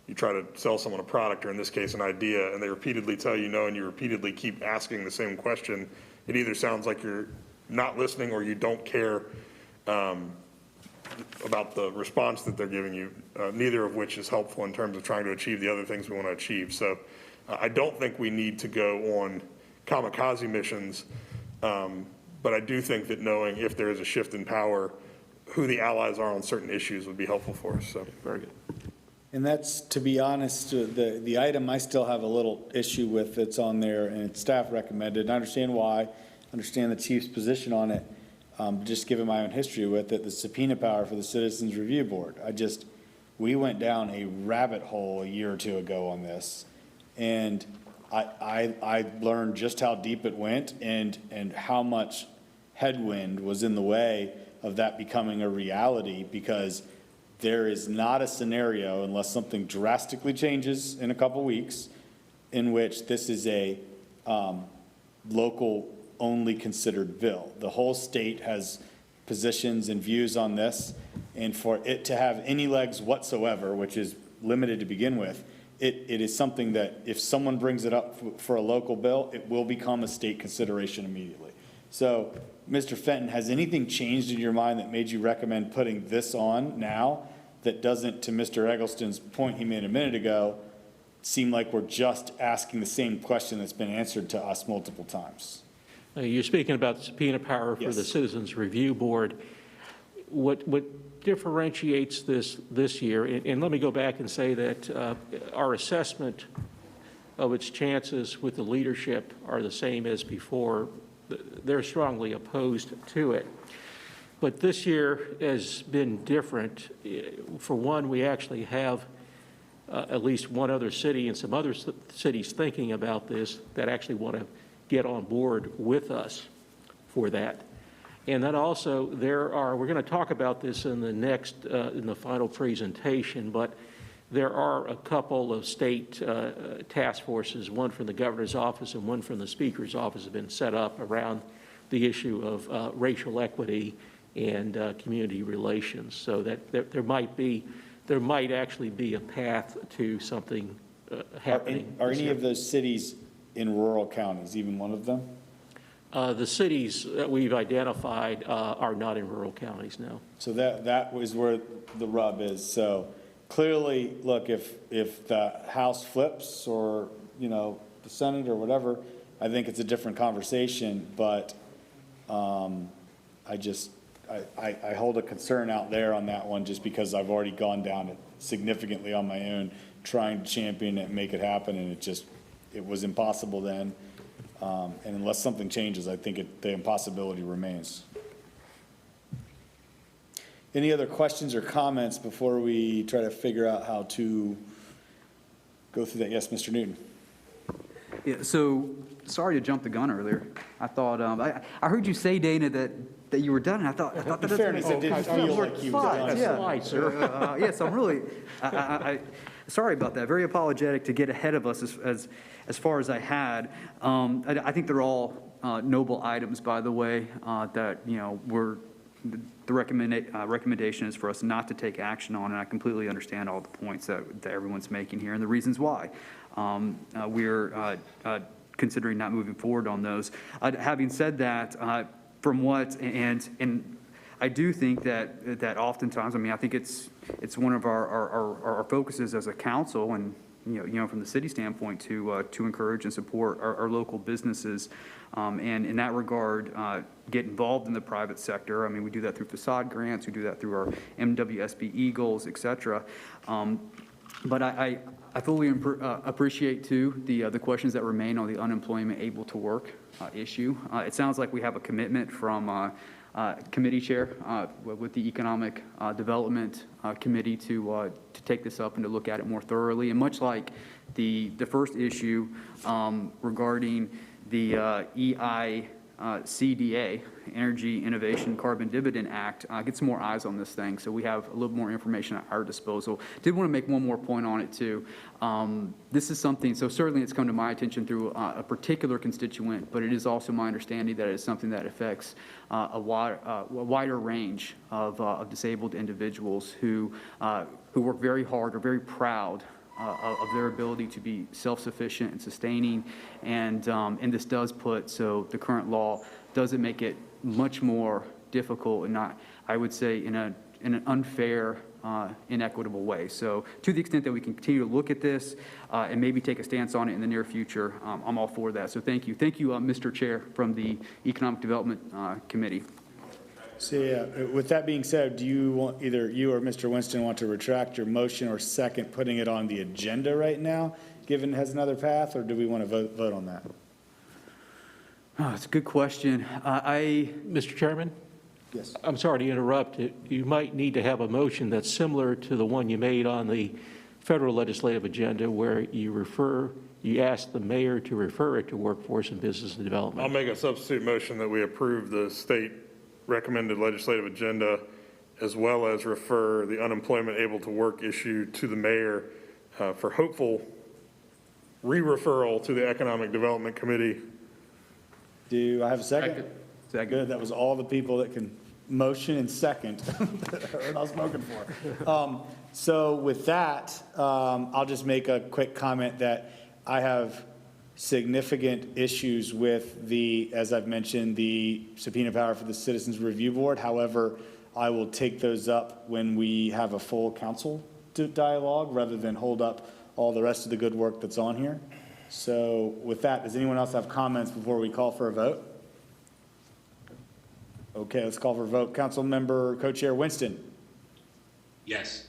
you try to sell someone a product, or in this case an idea, and they repeatedly tell you no, and you repeatedly keep asking the same question, it either sounds like you're not listening or you don't care about the response that they're giving you, neither of which is helpful in terms of trying to achieve the other things we want to achieve. So I don't think we need to go on kamikaze missions, but I do think that knowing if there is a shift in power, who the allies are on certain issues would be helpful for us. So Very good. And that's, to be honest, the item I still have a little issue with that's on there, and it's staff recommended, and I understand why, understand the chief's position on it, just given my own history with it, the subpoena power for the Citizens Review Board. We went down a rabbit hole a year or two ago on this, and I learned just how deep it went and how much headwind was in the way of that becoming a reality, because there is not a scenario, unless something drastically changes in a couple weeks, in which this is a local-only considered bill. The whole state has positions and views on this, and for it to have any legs whatsoever, which is limited to begin with, it is something that if someone brings it up for a local bill, it will become a state consideration immediately. So, Mr. Fenton, has anything changed in your mind that made you recommend putting this on now that doesn't, to Mr. Eggleston's point he made a minute ago, seem like we're just asking the same question that's been answered to us multiple times? You're speaking about the subpoena power for the Yes. Citizens Review Board. What differentiates this year, and let me go back and say that our assessment of its chances with the leadership are the same as before. They're strongly opposed to it. But this year has been different. For one, we actually have at least one other city and some other cities thinking about this that actually want to get on board with us for that. And then also we're going to talk about this in the final presentation, but there are a couple of state task forces, one from the governor's office and one from the speaker's office, have been set up around the issue of racial equity and community relations. So that there might actually be a path to something happening. Are any of those cities in rural counties, even one of them? The cities that we've identified are not in rural counties, no. So that was where the rub is. So clearly, look, if the House flips or, the Senate or whatever, I think it's a different conversation, but I hold a concern out there on that one just because I've already gone down it significantly on my own, trying to champion it and make it happen, and it was impossible then. And unless something changes, I think the impossibility remains. Any other questions or comments before we try to figure out how to go through that? Yes, Mr. Newton. Yeah, so, sorry to jump the gun earlier. I thought, I heard you say, Dana, that you were done, and I thought In that fairness, it didn't feel like you were done. Yeah. Right, sir. Yes, I'm really, sorry about that. Very apologetic to get ahead of us as far as I had. I think they're all noble items, by the way, that, the recommendation is for us not to take action on, and I completely understand all the points that everyone's making here and the reasons why. We're considering not moving forward on those. Having said that, from what, and I do think that oftentimes, I think it's one of our focuses as a council and, from the city standpoint to encourage and support our local businesses. And in that regard, get involved in the private sector. We do that through facade grants, we do that through our MWSB Eagles, et cetera. But I fully appreciate, too, the questions that remain on the unemployment able to work issue. It sounds like we have a commitment from committee chair with the Economic Development Committee to take this up and to look at it more thoroughly. And much like the first issue regarding the EICDA, Energy Innovation Carbon Dividend Act, get some more eyes on this thing so we have a little more information at our disposal. Did want to make one more point on it too. This is something, so certainly it's come to my attention through a particular constituent, but it is also my understanding that it is something that affects a wider range of disabled individuals who work very hard, are very proud of their ability to be self-sufficient and sustaining, and this does put, so the current law doesn't make it much more difficult and not, I would say, in an unfair, inequitable way. So to the extent that we can continue to look at this and maybe take a stance on it in the near future, I'm all for that. So thank you. Thank you, Mr. Chair from the Economic Development Committee. So, with that being said, do you want, either you or Mr. Winston want to retract your motion or second putting it on the agenda right now, given it has another path, or do we want to vote on that? Oh, it's a good question. Mr. Chairman? Yes. I'm sorry to interrupt. You might need to have a motion that's similar to the one you made on the federal legislative agenda where you ask the mayor to refer it to Workforce and Business and Development. I'll make a substitute motion that we approve the state recommended legislative agenda as well as refer the unemployment able to work issue to the mayor for hopeful re-referral to the Economic Development Committee Do I have a second? Second. Good, that was all the people that can motion and second that are not spoken for. So with that, I'll just make a quick comment that I have significant issues with the, as I've mentioned, the subpoena power for the Citizens Review Board. However, I will take those up when we have a full council dialogue rather than hold up all the rest of the good work that's on here. So with that, does anyone else have comments before we call for a vote? Okay, let's call for a vote. Councilmember Co-Chair Winston, Yes.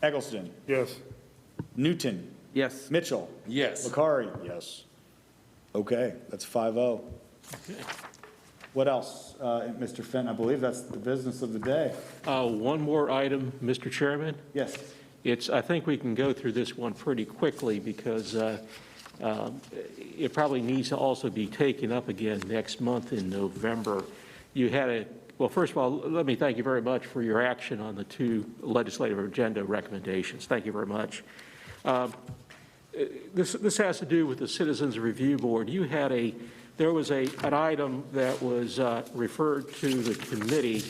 Eggleston, Yes. Newton, Yes. Mitchell, Yes. Bakari, yes. Okay, that's 5-0. What else, Mr. Fenton? I believe that's the business of the day. One more item, Mr. Chairman. Yes. I think we can go through this one pretty quickly because it probably needs to also be taken up again next month in November. Well, first of all, let me thank you very much for your action on the 2 legislative agenda recommendations. Thank you very much. This has to do with the Citizens Review Board. There was an item that was referred to the committee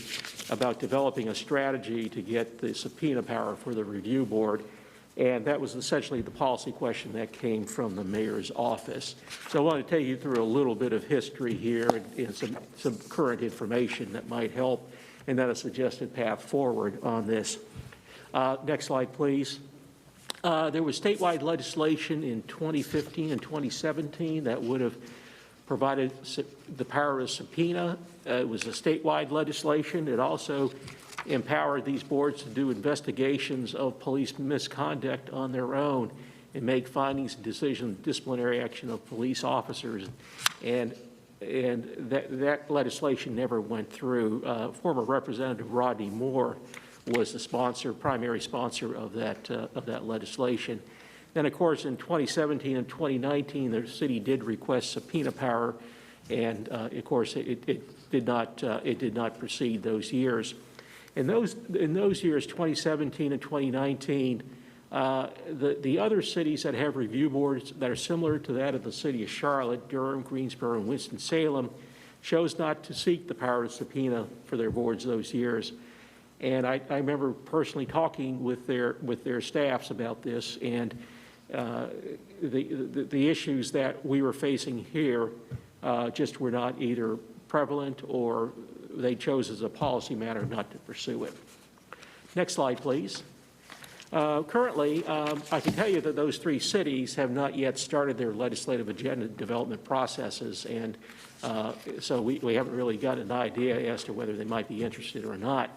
about developing a strategy to get the subpoena power for the review board, and that was essentially the policy question that came from the mayor's office. So I want to take you through a little bit of history here and some current information that might help, and then a suggested path forward on this. Next slide, please. There was statewide legislation in 2015 and 2017 that would have provided the power of subpoena. It was a statewide legislation. It also empowered these boards to do investigations of police misconduct on their own and make findings and decisions, disciplinary action of police officers. And that legislation never went through. Former Representative Rodney Moore was the primary sponsor of that legislation. Then, of course, in 2017 and 2019, the city did request subpoena power, and of course, it did not proceed those years. In those years, 2017 and 2019, the other cities that have review boards that are similar to that of the city of Charlotte, Durham, Greensboro, and Winston-Salem chose not to seek the power of subpoena for their boards those years. And I remember personally talking with their staffs about this, and the issues that we were facing here just were not either prevalent or they chose as a policy matter not to pursue it. Next slide, please. Currently, I can tell you that those 3 cities have not yet started their legislative agenda development processes, and so we haven't really got an idea as to whether they might be interested or not.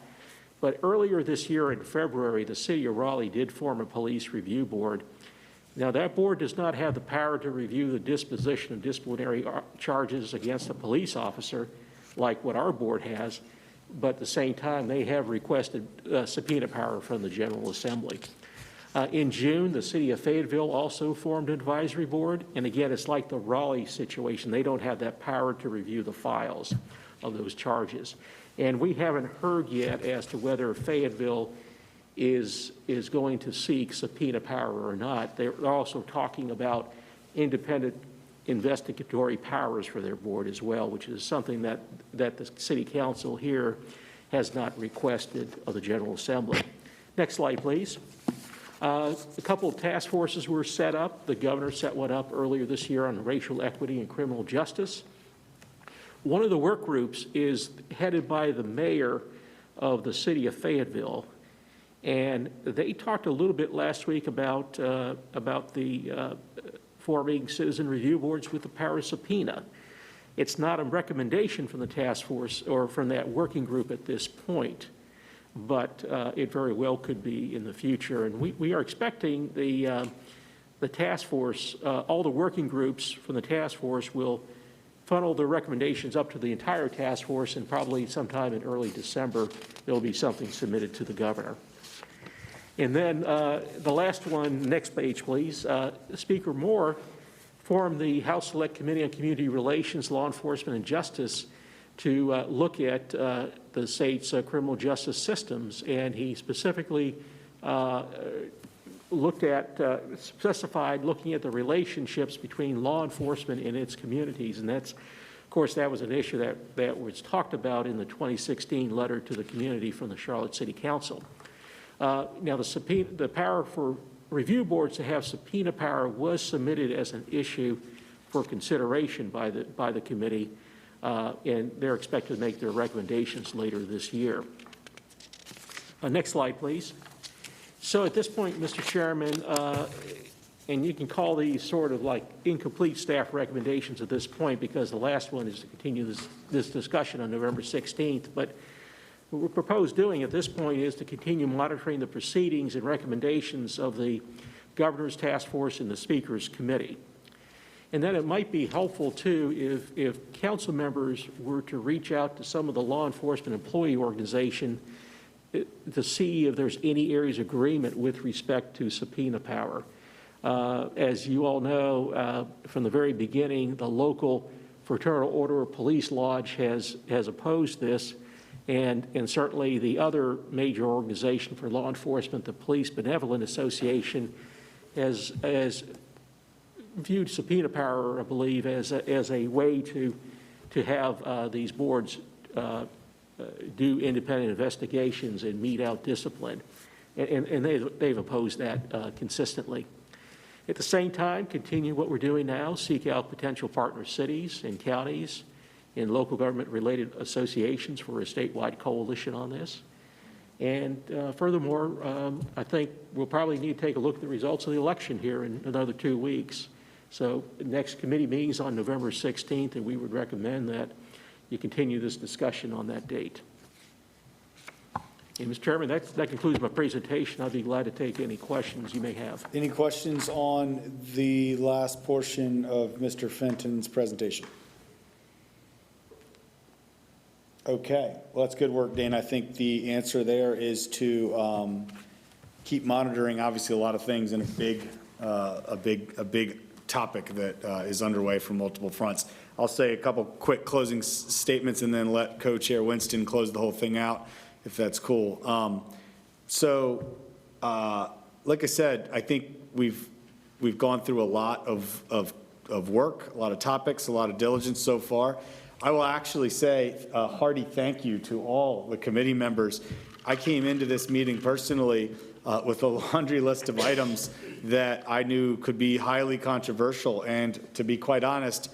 But earlier this year in February, the city of Raleigh did form a police review board. Now, that board does not have the power to review the disposition of disciplinary charges against a police officer like what our board has, but at the same time, they have requested subpoena power from the General Assembly. In June, the city of Fayetteville also formed an advisory board, and again, it's like the Raleigh situation. They don't have that power to review the files of those charges. And we haven't heard yet as to whether Fayetteville is going to seek subpoena power or not. They're also talking about independent investigatory powers for their board as well, which is something that the city council here has not requested of the General Assembly. Next slide, please. A couple of task forces were set up. The governor set one up earlier this year on racial equity and criminal justice. One of the work groups is headed by the mayor of the city of Fayetteville, and they talked a little bit last week about the forming citizen review boards with the power of subpoena. It's not a recommendation from the task force or from that working group at this point, but it very well could be in the future. And we are expecting the task force, all the working groups from the task force will funnel their recommendations up to the entire task force, and probably sometime in early December, there'll be something submitted to the governor. And then the last one, next page, please. Speaker Moore formed the House Select Committee on Community Relations, Law Enforcement, and Justice to look at the state's criminal justice systems. And he specifically specified looking at the relationships between law enforcement and its communities. And that's course, that was an issue that was talked about in the 2016 letter to the community from the Charlotte City Council. Now, the power for review boards to have subpoena power was submitted as an issue for consideration by the committee, and they're expected to make their recommendations later this year. Next slide, please. So at this point, Mr. Chairman, and you can call these sort of like incomplete staff recommendations at this point, because the last one is to continue this discussion on November 16th. But what we propose doing at this point is to continue monitoring the proceedings and recommendations of the Governor's Task Force and the Speaker's Committee. And then it might be helpful, too, if council members were to reach out to some of the law enforcement employee organization to see if there's any areas of agreement with respect to subpoena power. As you all know, from the very beginning, the local Fraternal Order of Police Lodge has opposed this, and certainly the other major organization for law enforcement, the Police Benevolent Association, has viewed subpoena power, I believe, as a way to have these boards do independent investigations and mete out discipline, and they've opposed that consistently. At the same time, continue what we're doing now, seek out potential partner cities and counties and local government-related associations for a statewide coalition on this. And furthermore, I think we'll probably need to take a look at the results of the election here in another 2 weeks. So the next committee meeting is on November 16th, and we would recommend that you continue this discussion on that date. And Mr. Chairman, that concludes my presentation. I'd be glad to take any questions you may have. Any questions on the last portion of Mr. Fenton's presentation? Okay, well, that's good work, Dane. I think the answer there is to keep monitoring, obviously, a lot of things in a big topic that is underway from multiple fronts. I'll say a couple quick closing statements and then let Co-Chair Winston close the whole thing out, if that's cool. Like I said, I think we've gone through a lot of work, a lot of topics, a lot of diligence so far. I will actually say a hearty thank you to all the committee members. I came into this meeting personally with a laundry list of items that I knew could be highly controversial, and to be quite honest,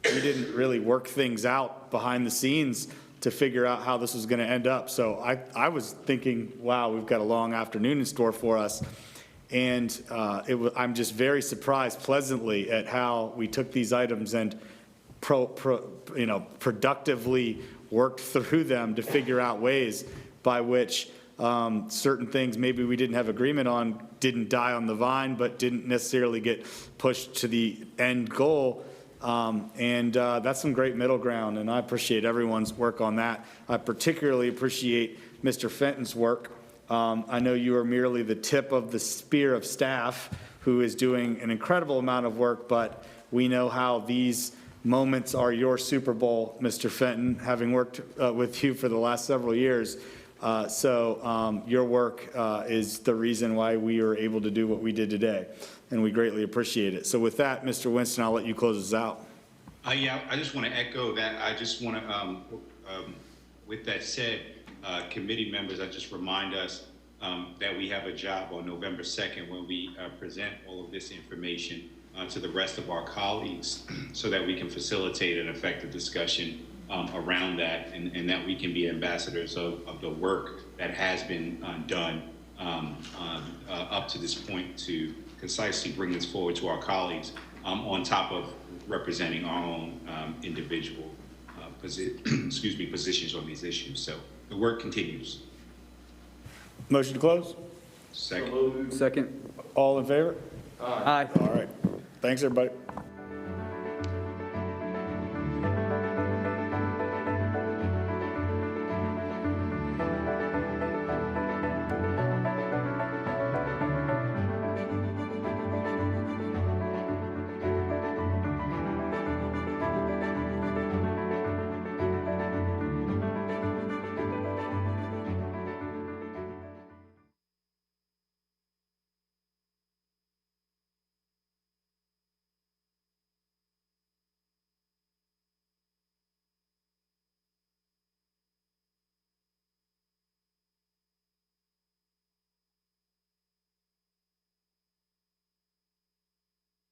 we didn't really work things out behind the scenes to figure out how this was going to end up. So I was thinking, wow, we've got a long afternoon in store for us. And I'm just very surprised pleasantly at how we took these items and productively worked through them to figure out ways by which certain things maybe we didn't have agreement on didn't die on the vine, but didn't necessarily get pushed to the end goal. That's some great middle ground, and I appreciate everyone's work on that. I particularly appreciate Mr. Fenton's work. I know you are merely the tip of the spear of staff who is doing an incredible amount of work, but we know how these moments are your Super Bowl, Mr. Fenton, having worked with you for the last several years. Your work is the reason why we are able to do what we did today, and we greatly appreciate it. So with that, Mr. Winston, I'll let you close us out. Yeah, I just want to echo that. I just want to, with that said, committee members, I just remind us that we have a job on November 2nd when we present all of this information to the rest of our colleagues so that we can facilitate an effective discussion around that, and that we can be ambassadors of the work that has been done up to this point to concisely bring this forward to our colleagues, on top of representing our own individual positions on these issues. So the work continues. Motion to close? Second. Second. All in favor? Aye. All right. Thanks, everybody.